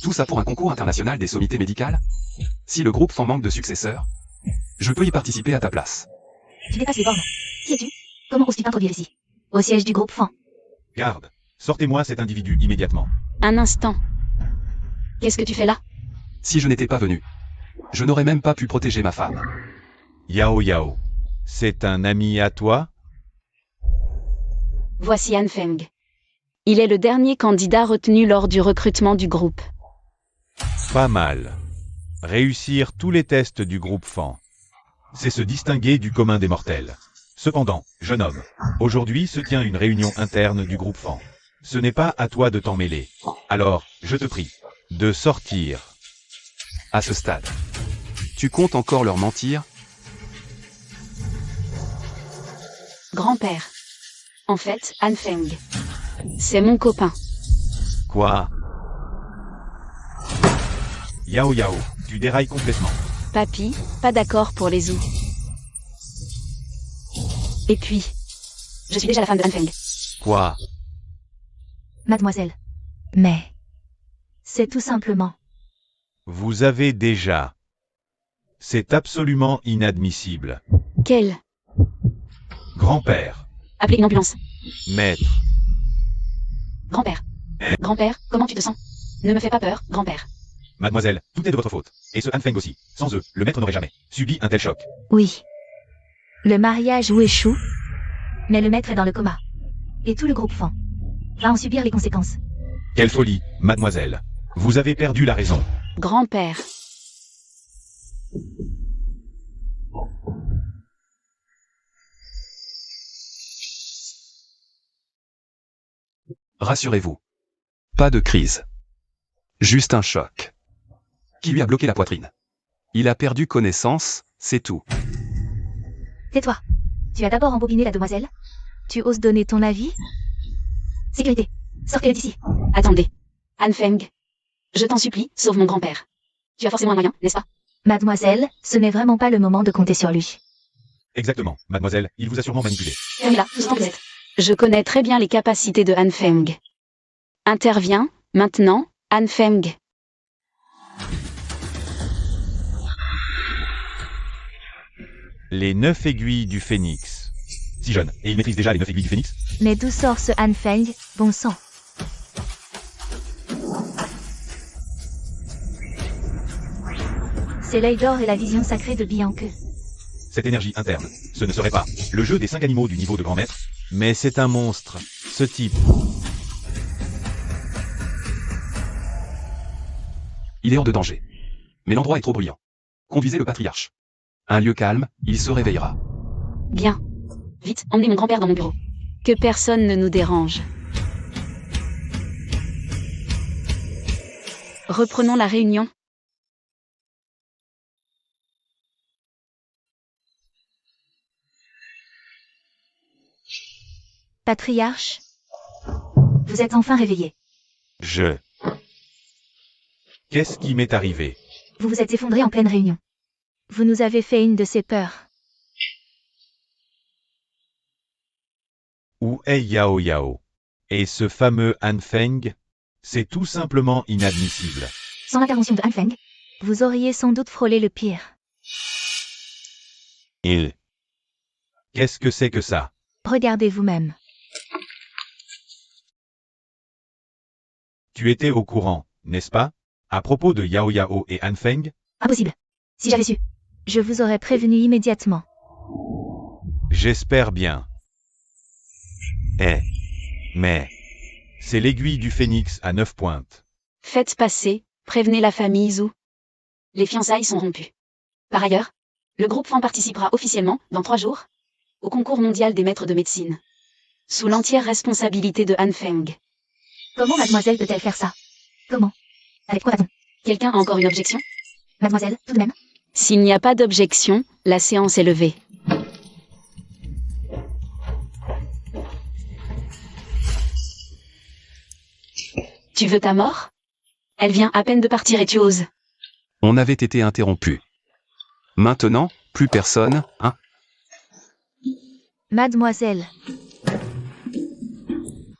Tout ça pour un concours international des sommités médicales? Si le groupe Fan manque de successeurs, je peux y participer à ta place. Tu dépasses les bornes. Qui es-tu? Comment oses-tu t'introduire ici? Au siège du groupe Fan. Garde, sortez-moi cet individu immédiatement. Un instant. Qu'est-ce que tu fais là? Si je n'étais pas venu, je n'aurais même pas pu protéger ma femme. Yao Yao, c'est un ami à toi? Voici Han Feng. Il est le dernier candidat retenu lors du recrutement du groupe. Pas mal. Réussir tous les tests du groupe Fan. C'est se distinguer du commun des mortels. Cependant, jeune homme, aujourd'hui se tient une réunion interne du groupe Fan. Ce n'est pas à toi de t'en mêler. Alors, je te prie, de sortir. À ce stade, tu comptes encore leur mentir? Grand-père. En fait, Han Feng. C'est mon copain. Quoi? Yao Yao, tu dérailles complètement. Papy, pas d'accord pour les Zhu. Et puis, je suis déjà la femme de Han Feng. Quoi? Mademoiselle. Mais... c'est tout simplement... Vous avez déjà. C'est absolument inadmissible. Quel? Grand-père, Appelez une ambulance. maître, Grand-père. Grand-père, comment tu te sens? Ne me fais pas peur, grand-père. mademoiselle, tout est de votre faute. Et ce Han Feng aussi. Sans eux, le maître n'aurait jamais subi un tel choc. Oui. Le mariage ou échoue, mais le maître est dans le coma. Et tout le groupe Fan va en subir les conséquences. Quelle folie, mademoiselle. Vous avez perdu la raison. Grand-père. Rassurez-vous. Pas de crise. Juste un choc. Qui lui a bloqué la poitrine. Il a perdu connaissance, c'est tout. Tais-toi. Tu as d'abord embobiné la demoiselle. Tu oses donner ton avis? Sécurité. Sortez-le d'ici. Attendez. Han Feng. Je t'en supplie, sauve mon grand-père. Tu as forcément un moyen, n'est-ce pas? Mademoiselle, ce n'est vraiment pas le moment de compter sur lui. Exactement, mademoiselle, il vous a sûrement manipulé. Fermez-la, tout ce temps que vous êtes. Je connais très bien les capacités de Han Feng. Interviens, maintenant, Han Feng. Les 9 aiguilles du phénix. Si jeune, et il maîtrise déjà les 9 aiguilles du phénix? Mais d'où sort ce Han Feng, bon sang? C'est l'œil d'or et la vision sacrée de Bianque. Cette énergie interne, ce ne serait pas le jeu des 5 animaux du niveau de grand maître, mais c'est un monstre, ce type. Il est hors de danger. Mais l'endroit est trop bruyant. Conduisez le patriarche. Un lieu calme, il se réveillera. Bien. Vite, emmenez mon grand-père dans mon bureau. Que personne ne nous dérange. Reprenons la réunion. Patriarche, vous êtes enfin réveillé. Qu'est-ce qui m'est arrivé? Vous vous êtes effondré en pleine réunion. Vous nous avez fait une de ces peurs. Où est Yao Yao? Et ce fameux Han Feng? C'est tout simplement inadmissible. Sans l'intervention de Han Feng, vous auriez sans doute frôlé le pire. Qu'est-ce que c'est que ça? Regardez vous-même. Tu étais au courant, n'est-ce pas? À propos de Yao Yao et Han Feng? Impossible. Si j'avais su, je vous aurais prévenu immédiatement. J'espère bien. Mais... c'est l'aiguille du phénix à 9 pointes. Faites passer, prévenez la famille Zhu. Les fiançailles sont rompues. Par ailleurs, le groupe Fan participera officiellement, dans 3 jours, au concours mondial des maîtres de médecine. Sous l'entière responsabilité de Han Feng. Comment mademoiselle peut-elle faire ça? Comment? Avec quoi va-t-on? Quelqu'un a encore une objection? Mademoiselle, tout de même? S'il n'y a pas d'objection, la séance est levée. Tu veux ta mort? Elle vient à peine de partir et tu oses. On avait été interrompu. Maintenant, plus personne, hein? Mademoiselle,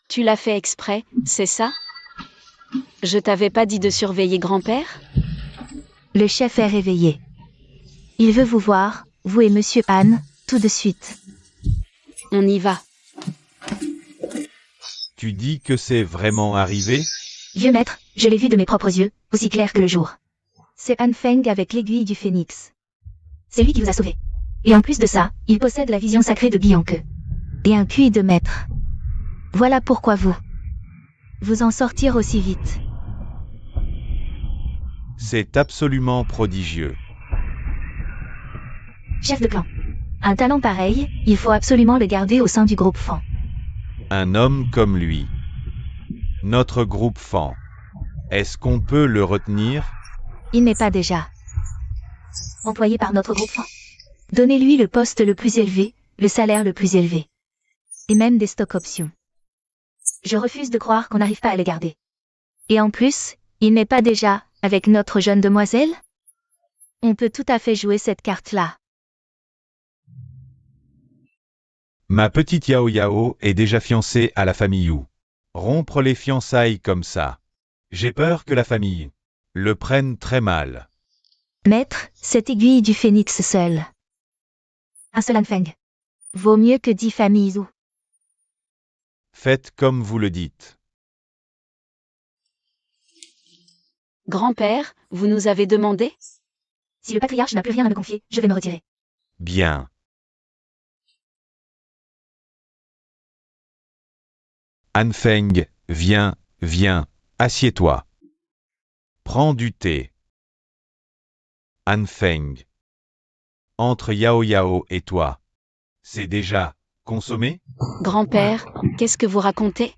Tu l'as fait exprès, c'est ça? Je t'avais pas dit de surveiller grand-père? le chef est réveillé. Il veut vous voir, vous et Monsieur Han, tout de suite. On y va. Tu dis que c'est vraiment arrivé? Vieux maître, je l'ai vu de mes propres yeux, aussi clair que le jour. C'est Han Feng avec l'aiguille du phénix. C'est lui qui vous a sauvé. Et en plus de ça, il possède la vision sacrée de Bianque. Et un QI de maître. Voilà pourquoi vous en sortir aussi vite. C'est absolument prodigieux. Chef de clan. Un talent pareil, il faut absolument le garder au sein du groupe Fan. Un homme comme lui. Notre groupe Fan. Est-ce qu'on peut le retenir? Il n'est pas déjà employé par notre groupe Fan. Donnez-lui le poste le plus élevé, le salaire le plus élevé. Et même des stock options. Je refuse de croire qu'on n'arrive pas à le garder. Et en plus, il n'est pas déjà avec notre jeune demoiselle? On peut tout à fait jouer cette carte-là. Ma petite Yao Yao est déjà fiancée à la famille Yu. Rompre les fiançailles comme ça. J'ai peur que la famille le prenne très mal. Maître, cette aiguille du phénix seule. Un seul Han Feng. Vaut mieux que 10 familles Zhu. Faites comme vous le dites. Grand-père, vous nous avez demandé? Si le patriarche n'a plus rien à me confier, je vais me retirer. Bien. Han Feng, viens, assieds-toi. Prends du thé. Han Feng. Entre Yao Yao et toi. C'est déjà consommé? Grand-père, qu'est-ce que vous racontez?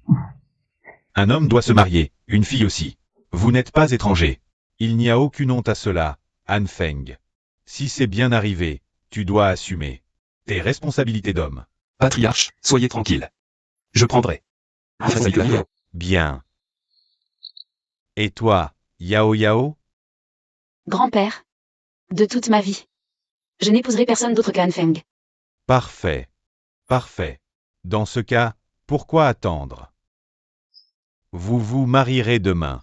Un homme doit se marier, une fille aussi. Vous n'êtes pas étranger. Il n'y a aucune honte à cela, Han Feng. Si c'est bien arrivé, tu dois assumer tes responsabilités d'homme. Patriarche, soyez tranquille. Je prendrai. Bien. Et toi, Yao Yao? Grand-père. De toute ma vie. Je n'épouserai personne d'autre que Han Feng. Parfait. Parfait. Dans ce cas, Pourquoi attendre? Vous vous marierez demain.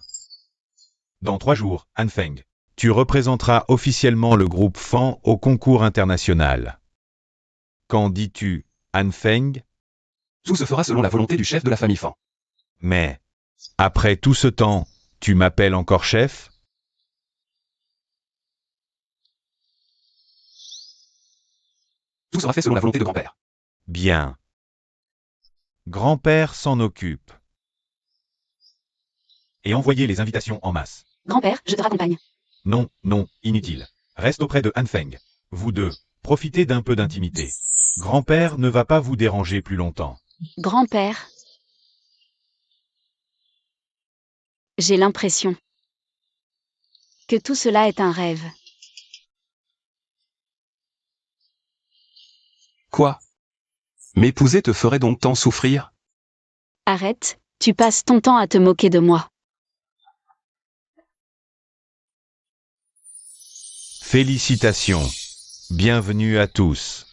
Dans 3 jours, Anfeng, tu représenteras officiellement le groupe Fan au concours international. Qu'en dis-tu, Anfeng? Tout se fera selon la volonté du chef de la famille Fan. Mais, après tout ce temps, tu m'appelles encore chef? Tout sera fait selon la volonté de grand-père. Bien. Grand-père s'en occupe. Et envoyez les invitations en masse. Grand-père, je te raccompagne. Non, non, inutile. Reste auprès de Anfeng. Vous deux, profitez d'un peu d'intimité. Grand-père ne va pas vous déranger plus longtemps. Grand-père. J'ai l'impression que tout cela est un rêve. Quoi? M'épouser te ferait donc tant souffrir? Arrête, tu passes ton temps à te moquer de moi. Félicitations. Bienvenue à tous.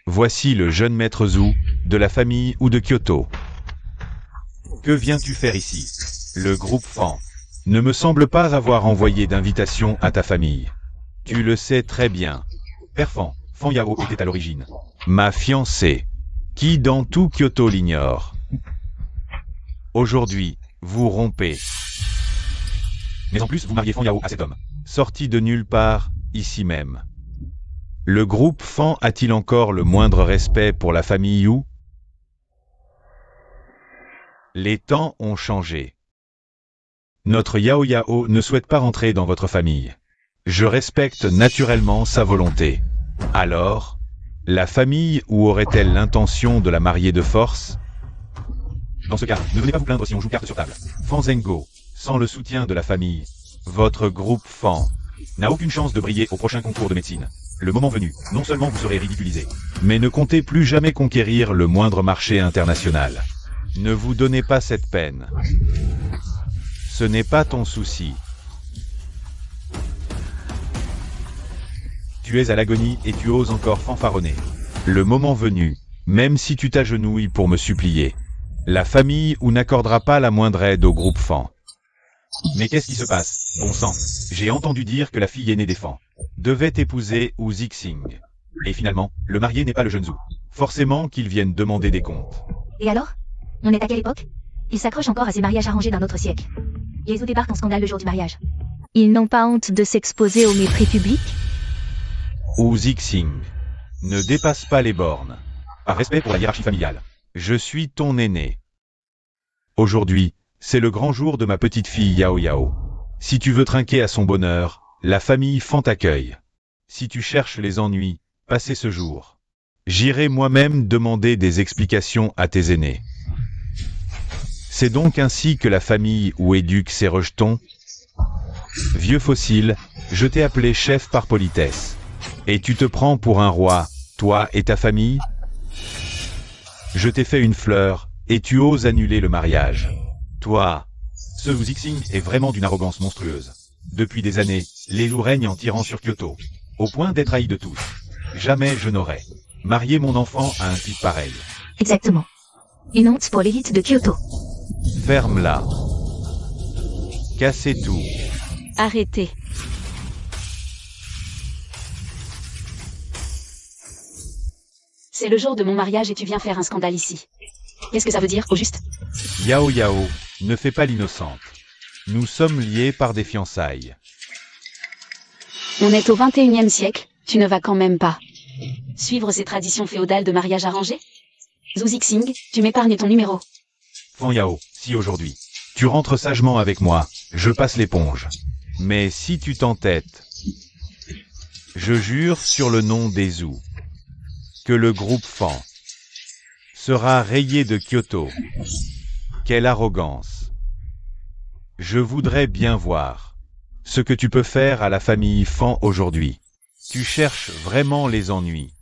Voici le jeune maître Zhu, de la famille ou de Kyoto. Que viens-tu faire ici? Le groupe Fan ne me semble pas avoir envoyé d'invitation à ta famille. Tu le sais très bien. Père Fan, Fan Yao était à l'origine ma fiancée. Qui dans tout Kyoto l'ignore? Aujourd'hui, vous rompez. Mais en plus, vous mariez Fan Yao à cet homme. Sorti de nulle part, ici même. Le groupe Fan a-t-il encore le moindre respect pour la famille Yu? Les temps ont changé. Notre Yao Yao ne souhaite pas rentrer dans votre famille. Je respecte naturellement sa volonté. Alors, la famille Yu aurait-elle l'intention de la marier de force? Dans ce cas, ne venez pas vous plaindre si on joue carte sur table. Fan Zhengo, sans le soutien de la famille, votre groupe Fan n'a aucune chance de briller au prochain concours de médecine. Le moment venu, non seulement vous serez ridiculisé, mais ne comptez plus jamais conquérir le moindre marché international. Ne vous donnez pas cette peine. Ce n'est pas ton souci. Tu es à l'agonie et tu oses encore fanfaronner. Le moment venu, même si tu t'agenouilles pour me supplier, la famille ou n'accordera pas la moindre aide au groupe Fan. Mais qu'est-ce qui se passe? Bon sang, j'ai entendu dire que la fille aînée des Fan devait épouser Wu Zixing. Et finalement, le marié n'est pas le jeune Zhu. Forcément qu'ils viennent demander des comptes. Et alors? On est à quelle époque? Ils s'accrochent encore à ces mariages arrangés d'un autre siècle. Les Zhu débarquent en scandale le jour du mariage. Ils n'ont pas honte de s'exposer au mépris public? Wu Zixing ne dépasse pas les bornes. Par respect pour la hiérarchie familiale. Je suis ton aîné. Aujourd'hui, c'est le grand jour de ma petite fille Yao Yao. Si tu veux trinquer à son bonheur, la famille Fan t'accueille. Si tu cherches les ennuis, passez ce jour. J'irai moi-même demander des explications à tes aînés. C'est donc ainsi que la famille Yu éduque ses rejetons? Vieux fossile, je t'ai appelé chef par politesse. Et tu te prends pour un roi, toi et ta famille? Je t'ai fait une fleur, et tu oses annuler le mariage. Toi, ce Wu Zixing est vraiment d'une arrogance monstrueuse. Depuis des années, les loups règnent en tirant sur Kyoto, au point d'être haï de tous. Jamais je n'aurais marié mon enfant à un type pareil. Exactement. Une honte pour l'élite de Kyoto. Ferme-la. Cassez tout. Arrêtez. C'est le jour de mon mariage et tu viens faire un scandale ici. Qu'est-ce que ça veut dire, au juste? Yao Yao, ne fais pas l'innocente. Nous sommes liés par des fiançailles. On est au 21e siècle, tu ne vas quand même pas suivre ces traditions féodales de mariage arrangé? Zhu Zixing, tu m'épargnes ton numéro. Fan Yao, si aujourd'hui, tu rentres sagement avec moi, je passe l'éponge. Mais si tu t'entêtes, je jure sur le nom des Zhu que le groupe Fan sera rayé de Kyoto. Quelle arrogance! Je voudrais bien voir ce que tu peux faire à la famille Fan aujourd'hui. Tu cherches vraiment les ennuis.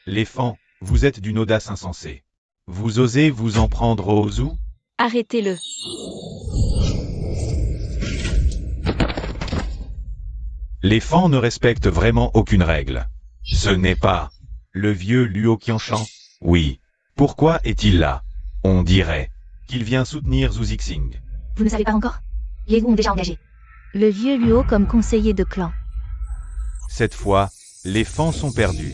Les Fan, vous êtes d'une audace insensée. Vous osez vous en prendre aux Zhou? Arrêtez-le. Les Fan ne respectent vraiment aucune règle. Ce n'est pas le vieux Luo Qianshan. Oui. Pourquoi est-il là? On dirait qu'il vient soutenir Zhu Zixing. Vous ne savez pas encore? Les Wu ont déjà engagé le vieux Luo comme conseiller de clan. Cette fois, les Fan sont perdus.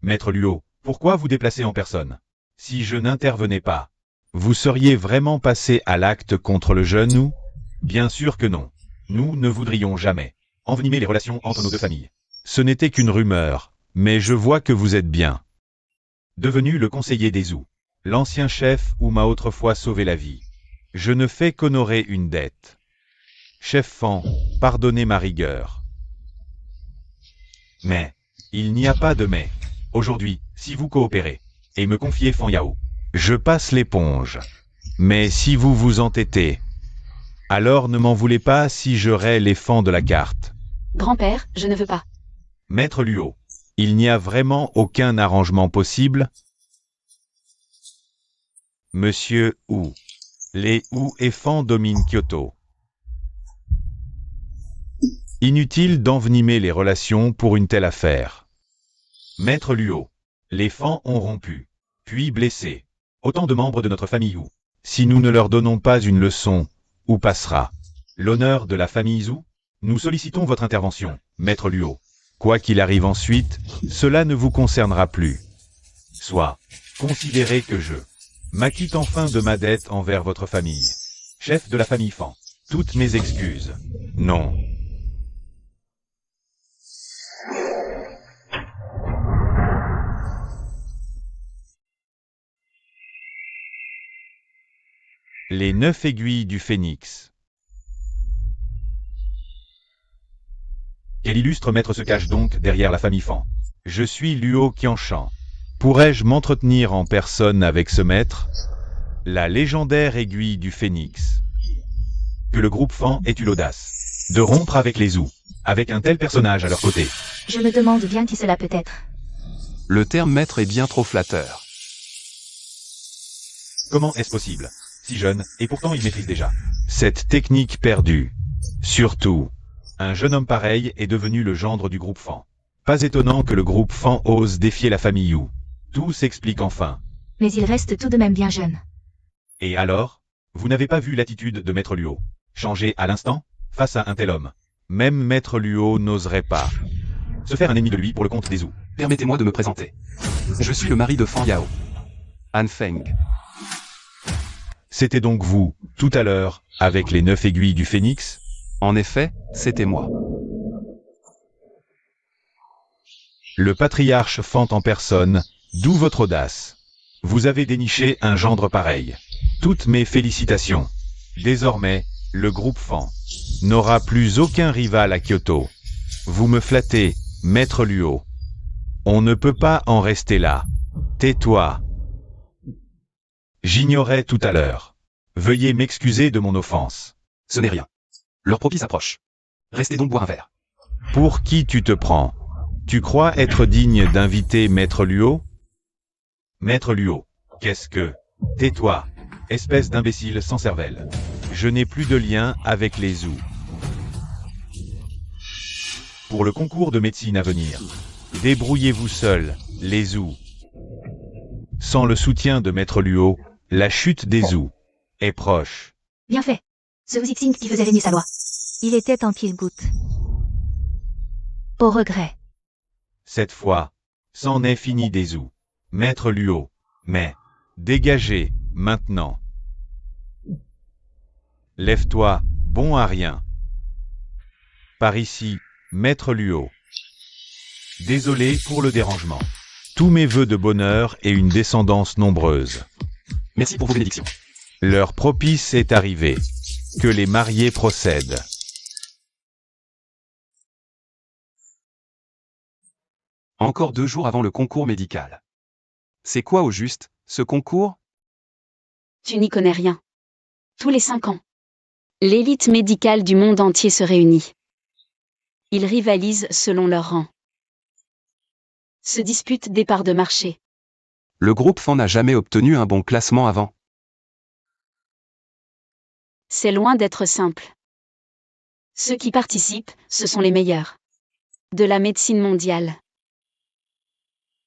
Maître Luo, pourquoi vous déplacez en personne? Si je n'intervenais pas, vous seriez vraiment passé à l'acte contre le jeune ou? Bien sûr que non. Nous ne voudrions jamais envenimer les relations entre nos deux familles. Ce n'était qu'une rumeur, mais je vois que vous êtes bien devenu le conseiller des Zhou, l'ancien chef où m'a autrefois sauvé la vie. Je ne fais qu'honorer une dette. Chef Fan, pardonnez ma rigueur. Mais, il n'y a pas de mais. Aujourd'hui, si vous coopérez, et me confiez Fan Yao, je passe l'éponge. Mais si vous vous entêtez, alors ne m'en voulez pas si je raie les Fan de la carte. Grand-père, je ne veux pas. Maître Luo, il n'y a vraiment aucun arrangement possible? Monsieur Wu. Les Wu et Fan dominent Kyoto. Inutile d'envenimer les relations pour une telle affaire. Maître Luo, les Fan ont rompu, puis blessé autant de membres de notre famille Wu. Si nous ne leur donnons pas une leçon, où passera l'honneur de la famille Zhou? Nous sollicitons votre intervention, Maître Luo. Quoi qu'il arrive ensuite, cela ne vous concernera plus. Soit considérez que je m'acquitte enfin de ma dette envers votre famille. Chef de la famille Fan, toutes mes excuses. Non. Les 9 aiguilles du phénix. Quel illustre maître se cache donc derrière la famille Fan? Je suis Luo Qianshan. Pourrais-je m'entretenir en personne avec ce maître? La légendaire aiguille du phénix. Que le groupe Fan ait eu l'audace de rompre avec les Zhou, avec un tel personnage à leur côté. Je me demande bien qui cela peut être. Le terme maître est bien trop flatteur. Comment est-ce possible? Si jeune, et pourtant il maîtrise déjà cette technique perdue. Surtout, un jeune homme pareil est devenu le gendre du groupe Fan. Pas étonnant que le groupe Fan ose défier la famille Wu. Tout s'explique enfin. Mais il reste tout de même bien jeune. Et alors? Vous n'avez pas vu l'attitude de Maître Luo changer à l'instant, face à un tel homme? Même Maître Luo n'oserait pas se faire un ennemi de lui pour le compte des Zhou. Permettez-moi de me présenter. Je suis le mari de Fan Yao. Han Feng. C'était donc vous, tout à l'heure, avec les 9 aiguilles du phénix? En effet, c'était moi. Le patriarche Fan en personne, d'où votre audace. Vous avez déniché un gendre pareil. Toutes mes félicitations. Désormais, le groupe Fan n'aura plus aucun rival à Kyoto. Vous me flattez, Maître Luo. On ne peut pas en rester là. Tais-toi. J'ignorais tout à l'heure. Veuillez m'excuser de mon offense. Ce n'est rien. L'heure propice approche. Restez donc boire un verre. Pour qui tu te prends? Tu crois être digne d'inviter Maître Luo? Maître Luo, qu'est-ce que... Tais-toi, espèce d'imbécile sans cervelle. Je n'ai plus de lien avec les Zhou. Pour le concours de médecine à venir, débrouillez-vous seuls, les Zhou. Sans le soutien de Maître Luo, la chute des Zhou est proche. Bien fait. Ce Wu Zixing qui faisait régner sa loi. Il était temps qu'il goûte. Au regret. Cette fois, c'en est fini des Zhou. Maître Luo, mais, dégagez, maintenant. Lève-toi, bon à rien. Par ici, Maître Luo. Désolé pour le dérangement. Tous mes vœux de bonheur et une descendance nombreuse. Merci pour vos bénédictions. L'heure propice est arrivée. Que les mariés procèdent. Encore 2 jours avant le concours médical. C'est quoi au juste, ce concours? Tu n'y connais rien. Tous les 5 ans, l'élite médicale du monde entier se réunit. Ils rivalisent selon leur rang. se disputent des parts de marché. Le groupe FAN n'a jamais obtenu un bon classement avant. C'est loin d'être simple. Ceux qui participent, ce sont les meilleurs. De la médecine mondiale.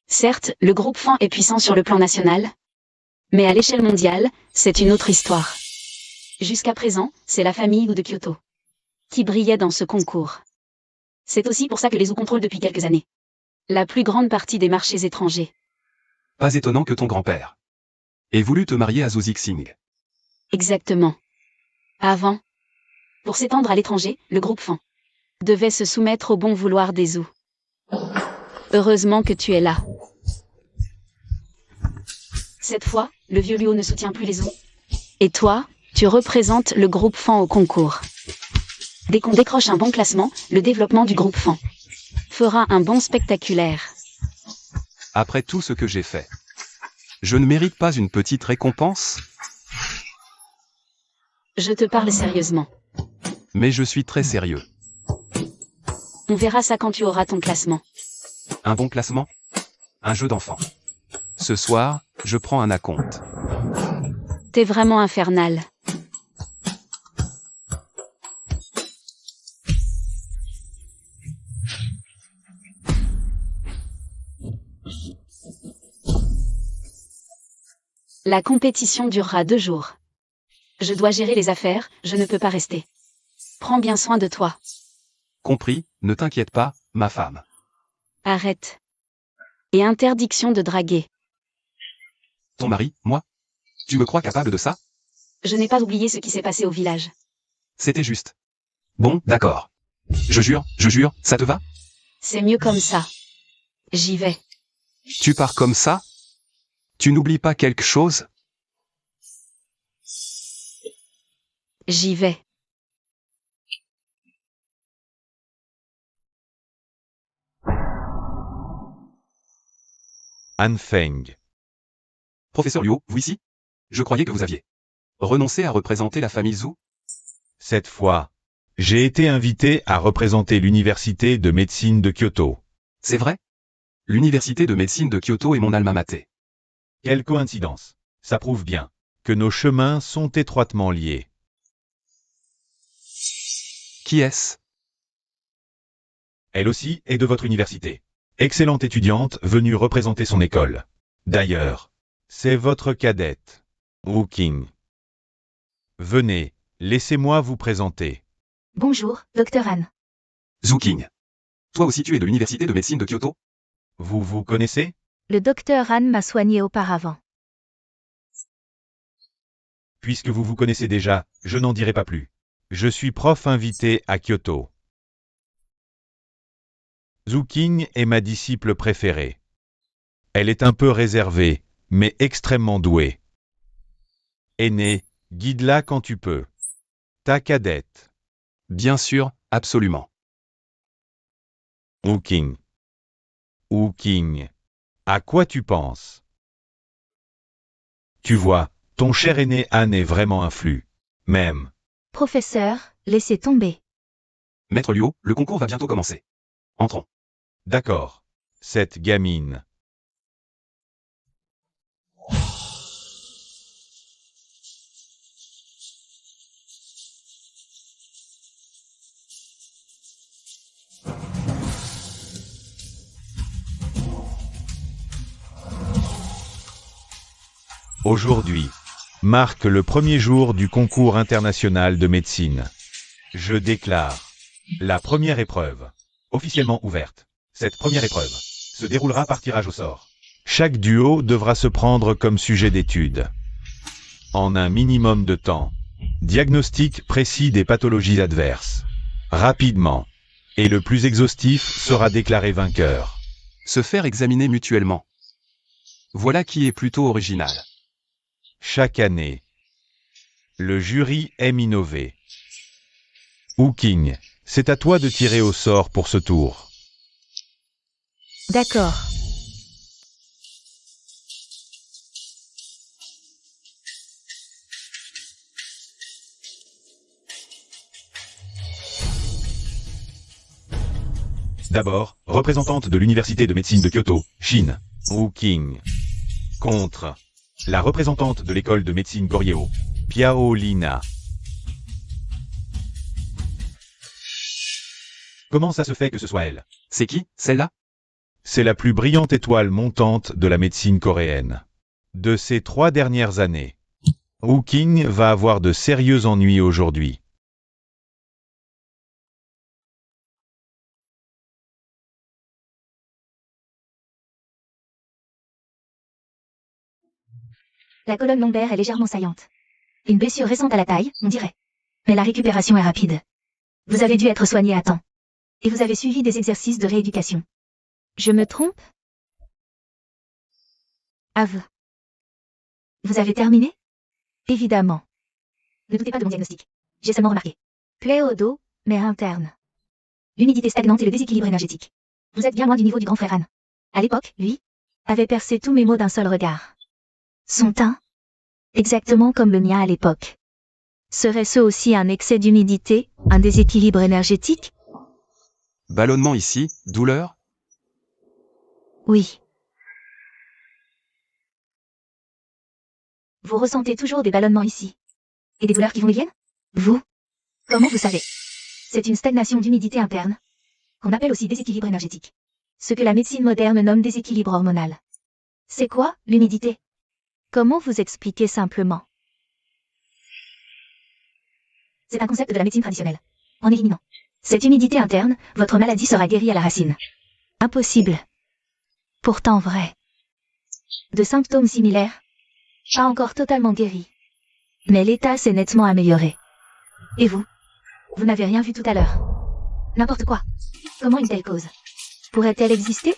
Certes, le groupe FAN est puissant sur le plan national, mais à l'échelle mondiale, c'est une autre histoire. Jusqu'à présent, c'est la famille Wu de Kyoto qui brillait dans ce concours. C'est aussi pour ça que les Wu contrôlent depuis quelques années la plus grande partie des marchés étrangers. Pas étonnant que ton grand-père ait voulu te marier à Zhu Zixing. Exactement. Avant, pour s'étendre à l'étranger, le groupe FAN devait se soumettre au bon vouloir des Wu. Heureusement que tu es là. Cette fois, le vieux Luo ne soutient plus les Wu. Et toi, tu représentes le groupe FAN au concours. Dès qu'on décroche un bon classement, le développement du groupe FAN fera un bond spectaculaire. Après tout ce que j'ai fait, je ne mérite pas une petite récompense? Je te parle sérieusement. Mais je suis très sérieux. On verra ça quand tu auras ton classement. Un bon classement? Un jeu d'enfant. Ce soir, je prends un acompte. T'es vraiment infernal. La compétition durera 2 jours. Je dois gérer les affaires, je ne peux pas rester. Prends bien soin de toi. Compris, ne t'inquiète pas, ma femme. Arrête. Et interdiction de draguer. Ton mari, moi? Tu me crois capable de ça? Je n'ai pas oublié ce qui s'est passé au village. C'était juste. Bon, d'accord. Je jure, ça te va? C'est mieux comme ça. J'y vais. Tu pars comme ça? Tu n'oublies pas quelque chose? J'y vais. Han Feng. Professeur Liu, vous ici? Je croyais que vous aviez renoncé à représenter la famille Zhu. Cette fois, j'ai été invité à représenter l'université de médecine de Kyoto. C'est vrai? L'université de médecine de Kyoto est mon alma mater. Quelle coïncidence. Ça prouve bien que nos chemins sont étroitement liés. Qui est-ce? Elle aussi est de votre université. Excellente étudiante venue représenter son école. D'ailleurs, c'est votre cadette, Wu Qing. Venez, laissez-moi vous présenter. Bonjour, Dr. Han. Zhu Qing. Toi aussi tu es de l'université de médecine de Kyoto? Vous vous connaissez? Le Dr. Han m'a soigné auparavant. Puisque vous vous connaissez déjà, je n'en dirai pas plus. Je suis prof invité à Kyoto. Zhu Qing est ma disciple préférée. Elle est un peu réservée, mais extrêmement douée. Aînée, guide-la quand tu peux. Ta cadette. Bien sûr, absolument. Wu Qing. Wu Qing. À quoi tu penses? Tu vois, ton cher aîné Han est vraiment un flux. Même. Professeur, laissez tomber. Maître Liu, le concours va bientôt commencer. Entrons. D'accord. Cette gamine. Aujourd'hui marque le premier jour du concours international de médecine. Je déclare la première épreuve officiellement ouverte. Cette première épreuve se déroulera par tirage au sort. Chaque duo devra se prendre comme sujet d'étude. En un minimum de temps. Diagnostic précis des pathologies adverses. Rapidement. Et le plus exhaustif sera déclaré vainqueur. Se faire examiner mutuellement. Voilà qui est plutôt original. Chaque année. Le jury aime innover. Wu Qing, c'est à toi de tirer au sort pour ce tour. D'accord. D'abord, représentante de l'Université de médecine de Kyoto, Chine. Wu Qing. Contre. La représentante de l'école de médecine Goryeo, Piao Lina. Comment ça se fait que ce soit elle? C'est qui, celle-là? C'est la plus brillante étoile montante de la médecine coréenne. De ces 3 dernières années, Wu Qing va avoir de sérieux ennuis aujourd'hui. La colonne lombaire est légèrement saillante. Une blessure récente à la taille, on dirait. Mais la récupération est rapide. Vous avez dû être soigné à temps. Et vous avez suivi des exercices de rééducation. Je me trompe? Ave. Vous avez terminé? Évidemment. Ne doutez pas de mon diagnostic. J'ai seulement remarqué. Plaie au dos, mais interne. L'humidité stagnante et le déséquilibre énergétique. Vous êtes bien loin du niveau du grand frère Han. À l'époque, lui, avait percé tous mes mots d'un seul regard. Son teint, exactement comme le mien à l'époque. Serait-ce aussi un excès d'humidité, un déséquilibre énergétique? Ballonnement ici, douleur? Oui. Vous ressentez toujours des ballonnements ici. Et des douleurs qui vont et viennent? Vous? Comment vous savez? C'est une stagnation d'humidité interne, qu'on appelle aussi déséquilibre énergétique. Ce que la médecine moderne nomme déséquilibre hormonal. C'est quoi, l'humidité? Comment vous expliquer simplement? C'est un concept de la médecine traditionnelle. En éliminant cette humidité interne, votre maladie sera guérie à la racine. Impossible. Pourtant vrai. De symptômes similaires. Pas encore totalement guéris. Mais l'état s'est nettement amélioré. Et vous? Vous n'avez rien vu tout à l'heure. N'importe quoi. Comment une telle cause pourrait-elle exister?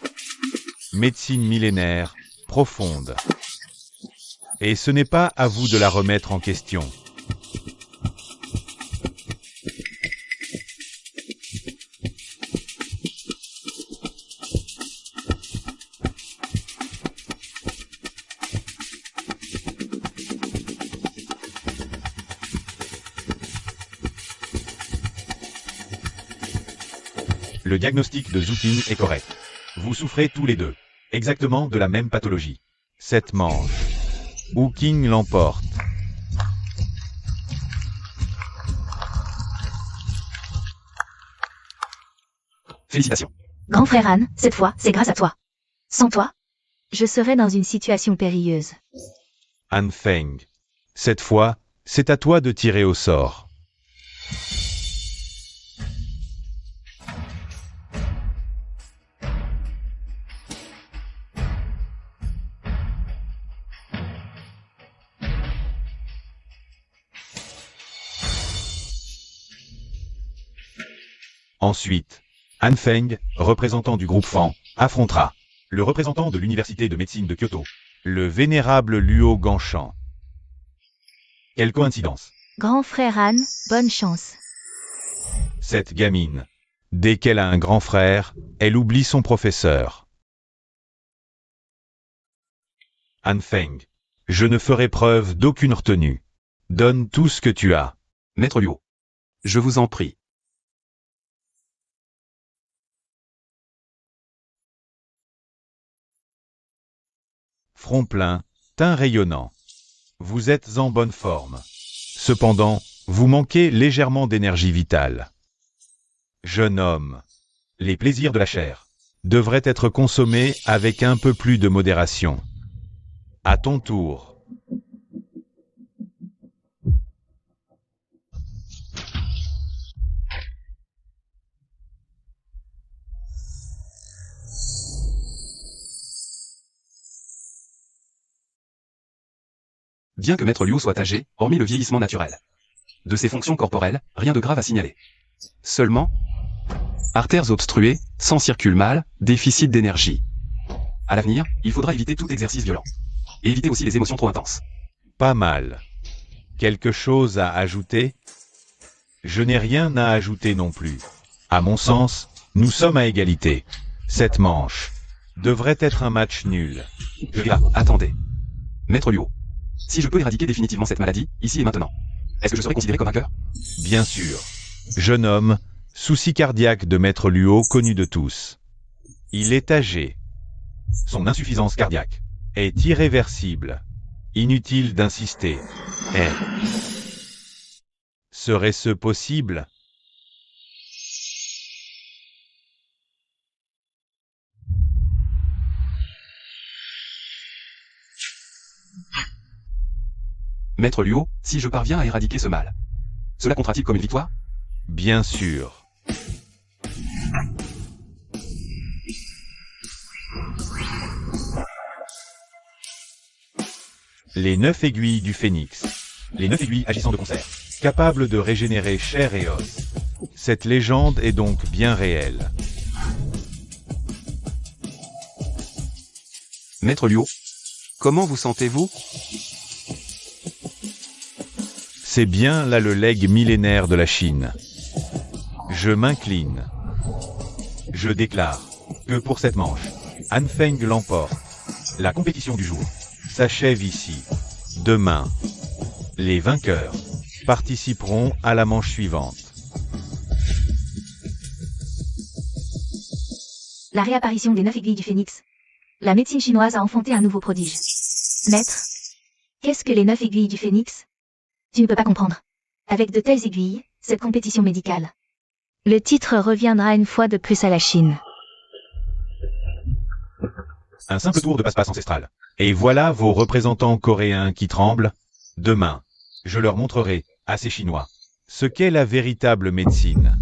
Médecine millénaire, profonde. Et ce n'est pas à vous de la remettre en question. Le diagnostic de Zouting est correct. Vous souffrez tous les deux, exactement de la même pathologie. 7 manches. Wu Qing l'emporte. Félicitations. Grand frère Han, cette fois, c'est grâce à toi. Sans toi, je serais dans une situation périlleuse. Han Feng. Cette fois, c'est à toi de tirer au sort. Ensuite, Han Feng, représentant du groupe Fan, affrontera le représentant de l'Université de médecine de Kyoto, le vénérable Luo Ganshan. Quelle coïncidence! Grand frère Han, bonne chance. Cette gamine, dès qu'elle a un grand frère, elle oublie son professeur. Han Feng, je ne ferai preuve d'aucune retenue. Donne tout ce que tu as. Maître Luo. Je vous en prie. Front plein, teint rayonnant. Vous êtes en bonne forme. Cependant, vous manquez légèrement d'énergie vitale. Jeune homme, les plaisirs de la chair devraient être consommés avec un peu plus de modération. À ton tour. Bien que Maître Liu soit âgé, hormis le vieillissement naturel de ses fonctions corporelles, rien de grave à signaler. Seulement, artères obstruées, sang circule mal, déficit d'énergie. À l'avenir, il faudra éviter tout exercice violent. Et éviter aussi les émotions trop intenses. Pas mal. Quelque chose à ajouter? Je n'ai rien à ajouter non plus. À mon sens, nous sommes à égalité. Cette manche devrait être un match nul. Attendez. Maître Liu. Si je peux éradiquer définitivement cette maladie, ici et maintenant, est-ce que je serai considéré comme vainqueur? Bien sûr. Jeune homme, souci cardiaque de Maître Luo connu de tous. Il est âgé. Son insuffisance cardiaque est irréversible. Inutile d'insister. Serait-ce possible? Maître Luo, si je parviens à éradiquer ce mal, cela comptera-t-il comme une victoire? Bien sûr. Les 9 aiguilles du phénix. Les 9 aiguilles agissant de concert, capables de régénérer chair et os. Cette légende est donc bien réelle. Maître Luo, comment vous sentez-vous? C'est bien là le legs millénaire de la Chine. Je m'incline. Je déclare que pour cette manche, Han Feng l'emporte. La compétition du jour s'achève ici. Demain, les vainqueurs participeront à la manche suivante. La réapparition des 9 aiguilles du phénix. La médecine chinoise a enfanté un nouveau prodige. Maître, qu'est-ce que les 9 aiguilles du phénix? Tu ne peux pas comprendre. Avec de telles aiguilles, cette compétition médicale. Le titre reviendra une fois de plus à la Chine. Un simple tour de passe-passe ancestral. Et voilà vos représentants coréens qui tremblent. Demain, je leur montrerai, à ces Chinois, ce qu'est la véritable médecine.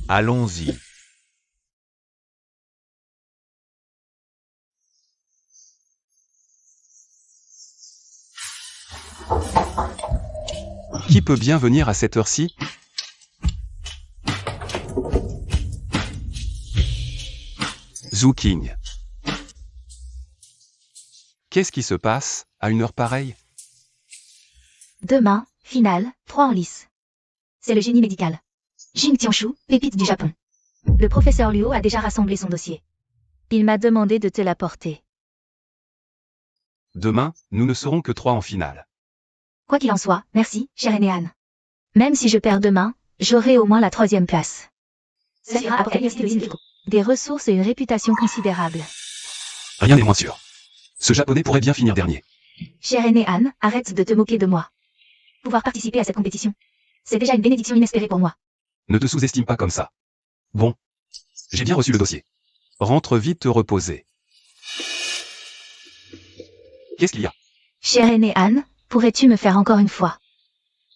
Allons-y. Qui peut bien venir à cette heure-ci? Zhu Qing. Qu'est-ce qui se passe, à une heure pareille? Demain, finale, 3 en lice. C'est le génie médical. Jing Tianshu, pépite du Japon. Le professeur Luo a déjà rassemblé son dossier. Il m'a demandé de te l'apporter. Demain, nous ne serons que 3 en finale. Quoi qu'il en soit, merci, cher Enéan. Même si je perds demain, j'aurai au moins la 3e place. Ça ira après des ressources et une réputation considérable. Rien n'est moins sûr. Ce japonais pourrait bien finir dernier. Cher Enéan, arrête de te moquer de moi. Pouvoir participer à cette compétition, c'est déjà une bénédiction inespérée pour moi. Ne te sous-estime pas comme ça. Bon. J'ai bien reçu le dossier. Rentre vite te reposer. Qu'est-ce qu'il y a? Cher Enéan, pourrais-tu me faire encore une fois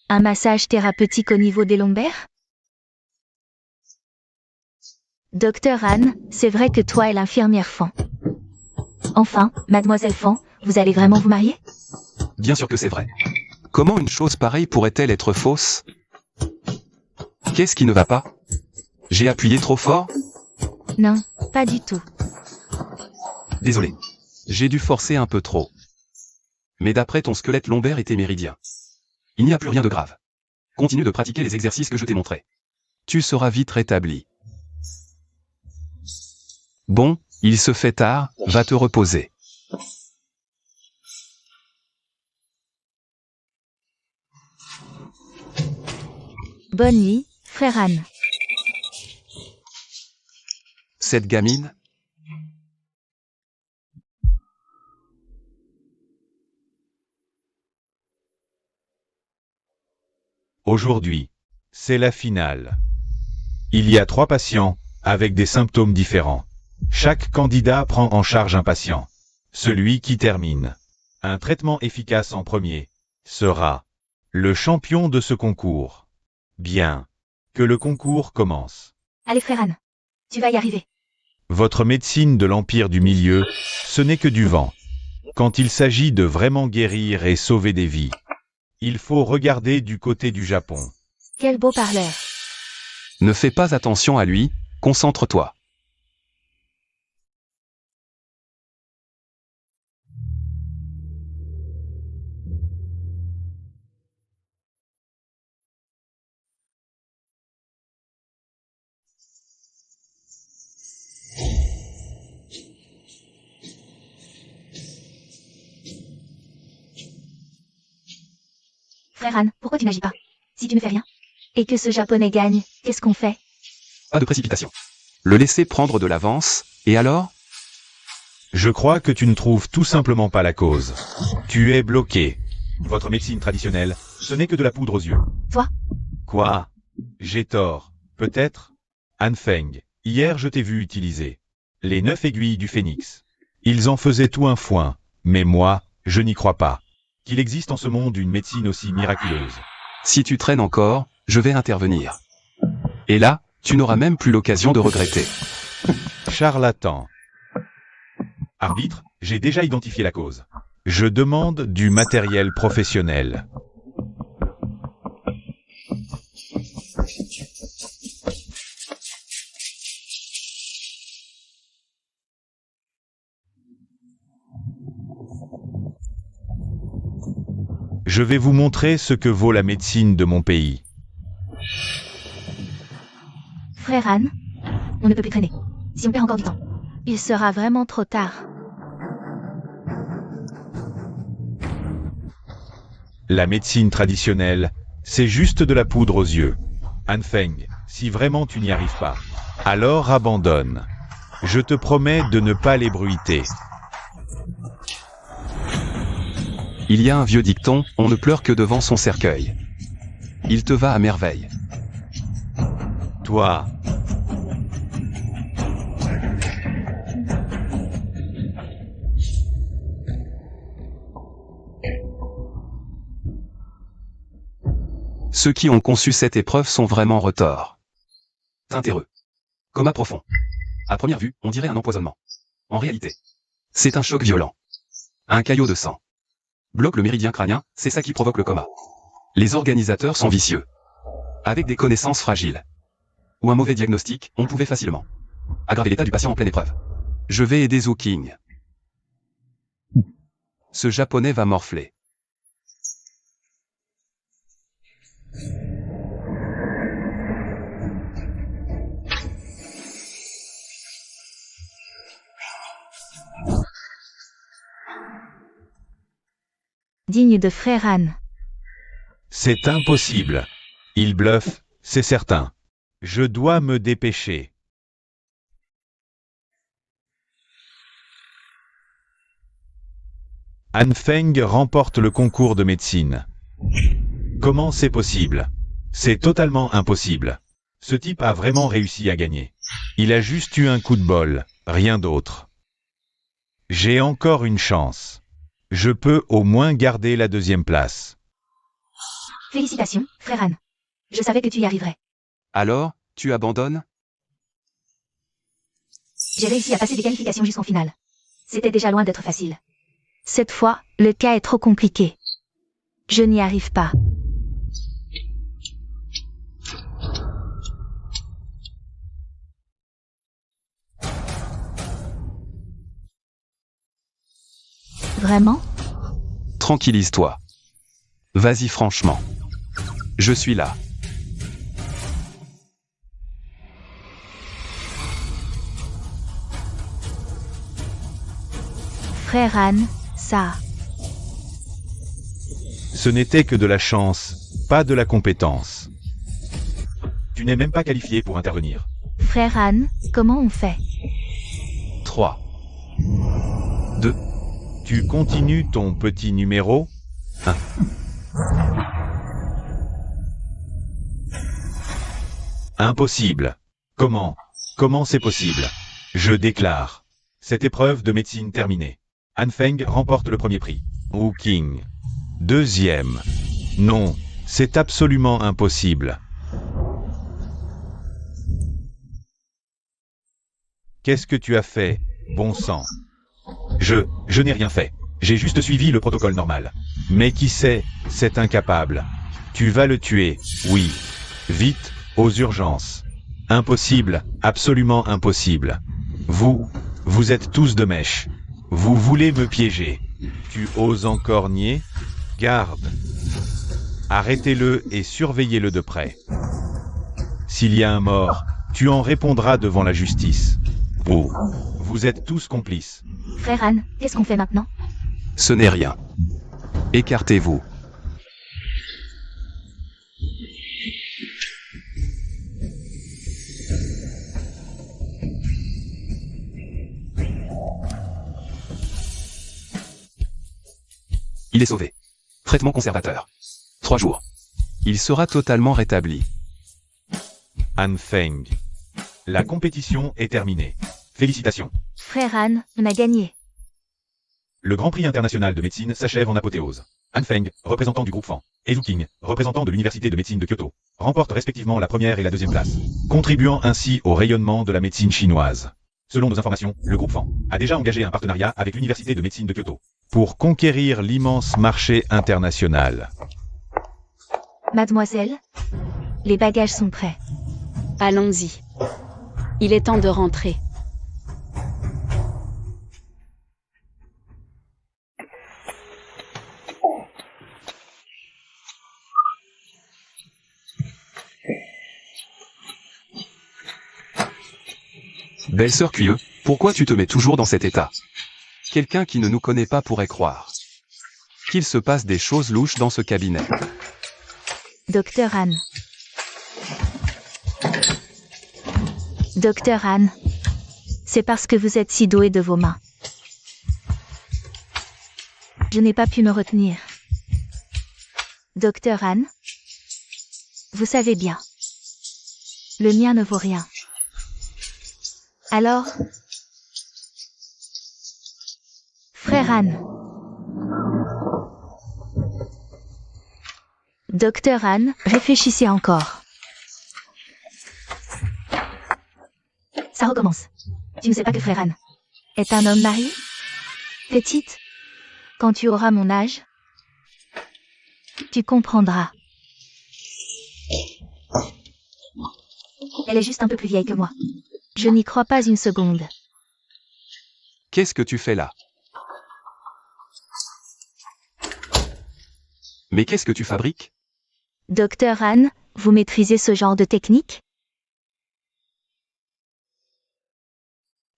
un massage thérapeutique au niveau des lombaires? Docteur Anne, c'est vrai que toi et l'infirmière Fan. Enfin, mademoiselle Fan, vous allez vraiment vous marier? Bien sûr que c'est vrai. Comment une chose pareille pourrait-elle être fausse? Qu'est-ce qui ne va pas? J'ai appuyé trop fort? Non, pas du tout. Désolé. J'ai dû forcer un peu trop. Mais d'après ton squelette lombaire et tes méridiens, il n'y a plus rien de grave. Continue de pratiquer les exercices que je t'ai montrés. Tu seras vite rétabli. Bon, il se fait tard, va te reposer. Bonne nuit, frère Anne. Cette gamine? Aujourd'hui, c'est la finale. Il y a 3 patients, avec des symptômes différents. Chaque candidat prend en charge un patient. Celui qui termine un traitement efficace en premier sera le champion de ce concours. Bien. Que le concours commence. Allez frère Anne, tu vas y arriver. Votre médecine de l'Empire du Milieu, ce n'est que du vent. Quand il s'agit de vraiment guérir et sauver des vies, il faut regarder du côté du Japon. Quel beau parleur. Ne fais pas attention à lui, concentre-toi. Frère Anne, pourquoi tu n'agis pas? Si tu ne fais rien, et que ce japonais gagne, qu'est-ce qu'on fait? Pas de précipitation. Le laisser prendre de l'avance, Et alors? Je crois que tu ne trouves tout simplement pas la cause. Tu es bloqué. Votre médecine traditionnelle, ce n'est que de la poudre aux yeux. Toi? Quoi? J'ai tort. Peut-être? Anfeng, hier je t'ai vu utiliser les 9 aiguilles du phénix. Ils en faisaient tout un foin, mais moi, je n'y crois pas. Qu'il existe en ce monde une médecine aussi miraculeuse. Si tu traînes encore, je vais intervenir. Et là, tu n'auras même plus l'occasion de regretter. Charlatan. Arbitre, j'ai déjà identifié la cause. Je demande du matériel professionnel. Je vais vous montrer ce que vaut la médecine de mon pays. Frère Anne, on ne peut plus traîner. Si on perd encore du temps. Il sera vraiment trop tard. La médecine traditionnelle, c'est juste de la poudre aux yeux. Anfeng, si vraiment tu n'y arrives pas, alors abandonne. Je te promets de ne pas l'ébruiter. Il y a un vieux dicton, on ne pleure que devant son cercueil. Il te va à merveille. Toi, Ceux qui ont conçu cette épreuve sont vraiment retors. Intéreux. Coma profond. À première vue, on dirait un empoisonnement. En réalité, c'est un choc violent. Un caillot de sang bloque le méridien crânien, c'est ça qui provoque le coma. Les organisateurs sont vicieux. Avec des connaissances fragiles. Ou un mauvais diagnostic, on pouvait facilement aggraver l'état du patient en pleine épreuve. Je vais aider Zhou King. Ce japonais va morfler. Digne de Frère Anne. c'est impossible. Il bluffe, c'est certain. Je dois me dépêcher. Anfeng remporte le concours de médecine. Comment c'est possible? C'est totalement impossible. Ce type a vraiment réussi à gagner. Il a juste eu un coup de bol, rien d'autre. J'ai encore une chance. Je peux au moins garder la 2e place. Félicitations, frère Anne. Je savais que tu y arriverais. Alors, tu abandonnes? J'ai réussi à passer des qualifications jusqu'en finale. C'était déjà loin d'être facile. Cette fois, le cas est trop compliqué. Je n'y arrive pas. Vraiment? Tranquillise-toi. Vas-y franchement. Je suis là. Frère Anne, ça. Ce n'était que de la chance, pas de la compétence. Tu n'es même pas qualifié pour intervenir. Frère Anne, comment on fait? 3, 2, Tu continues ton petit numéro? 1. Impossible. Comment c'est possible? Je déclare. Cette épreuve de médecine terminée. Anfeng remporte le premier prix. Wu King. 2e. Non, c'est absolument impossible. Qu'est-ce que tu as fait, bon sang? Je n'ai rien fait. J'ai juste suivi le protocole normal. Mais qui sait, c'est incapable. Tu vas le tuer, oui. Vite, aux urgences. Impossible, absolument impossible. Vous êtes tous de mèche. Vous voulez me piéger. Tu oses encore nier? Garde. Arrêtez-le et surveillez-le de près. S'il y a un mort, tu en répondras devant la justice. Vous êtes tous complices. Frère Anne, qu'est-ce qu'on fait maintenant? Ce n'est rien. Écartez-vous. Il est sauvé. Traitement conservateur. 3 jours. Il sera totalement rétabli. Han Feng. La compétition est terminée. Félicitations. Frère Han, on a gagné. Le Grand Prix international de médecine s'achève en apothéose. Han Feng, représentant du groupe Fan, et Zhu Qing, représentant de l'Université de médecine de Kyoto, remportent respectivement la première et la deuxième place, contribuant ainsi au rayonnement de la médecine chinoise. Selon nos informations, le groupe Fan a déjà engagé un partenariat avec l'Université de médecine de Kyoto pour conquérir l'immense marché international. Mademoiselle, les bagages sont prêts. Allons-y. Il est temps de rentrer. Belle-sœur Cuilleux, pourquoi tu te mets toujours dans cet état? Quelqu'un qui ne nous connaît pas pourrait croire qu'il se passe des choses louches dans ce cabinet. Docteur Han. Docteur Han. C'est parce que vous êtes si doué de vos mains. Je n'ai pas pu me retenir. Docteur Han. Vous savez bien. Le mien ne vaut rien. Alors, frère Han. Docteur Han, réfléchissez encore. Ça recommence. Tu ne sais pas que frère Han Est un homme marié? Petite, quand tu auras mon âge, tu comprendras. Elle est juste un peu plus vieille que moi. Je n'y crois pas une seconde. Qu'est-ce que tu fais là? Mais qu'est-ce que tu fabriques? Docteur Han, vous maîtrisez ce genre de technique?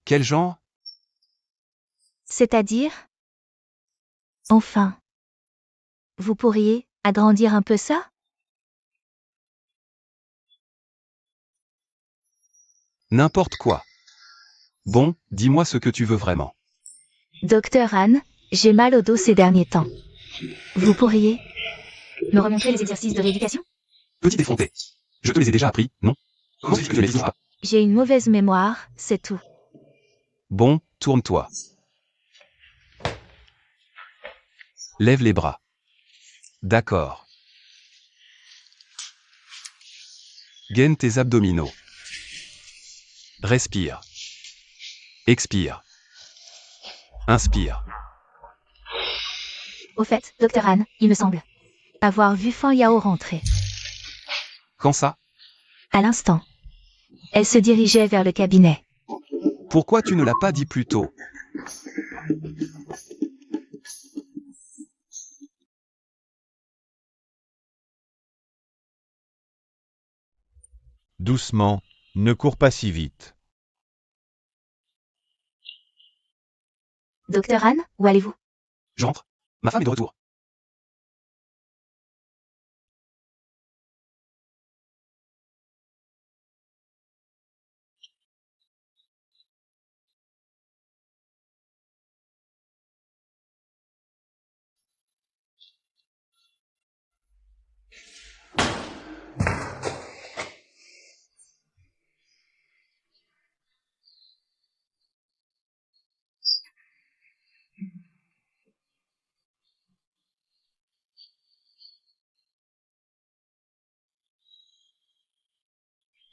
Quel genre? C'est-à-dire? Enfin. Vous pourriez agrandir un peu ça? N'importe quoi. Bon, dis-moi ce que tu veux vraiment. Docteur Han, j'ai mal au dos ces derniers temps. Vous pourriez Me remontrer les exercices de rééducation? Petit effronté. Je te les ai déjà appris, non? Comment est-ce que tu ne les toujours pas? J'ai une mauvaise mémoire, c'est tout. Bon, tourne-toi. Lève les bras. D'accord. Gaine tes abdominaux. Respire. Expire. Inspire. Au fait, Docteur Han, il me semble. Avoir vu Fan Yao rentrer. Quand ça? À l'instant. Elle se dirigeait vers le cabinet. Pourquoi tu ne l'as pas dit plus tôt? Doucement, ne cours pas si vite. Docteur Han, où allez-vous? J'entre. Ma femme est de retour.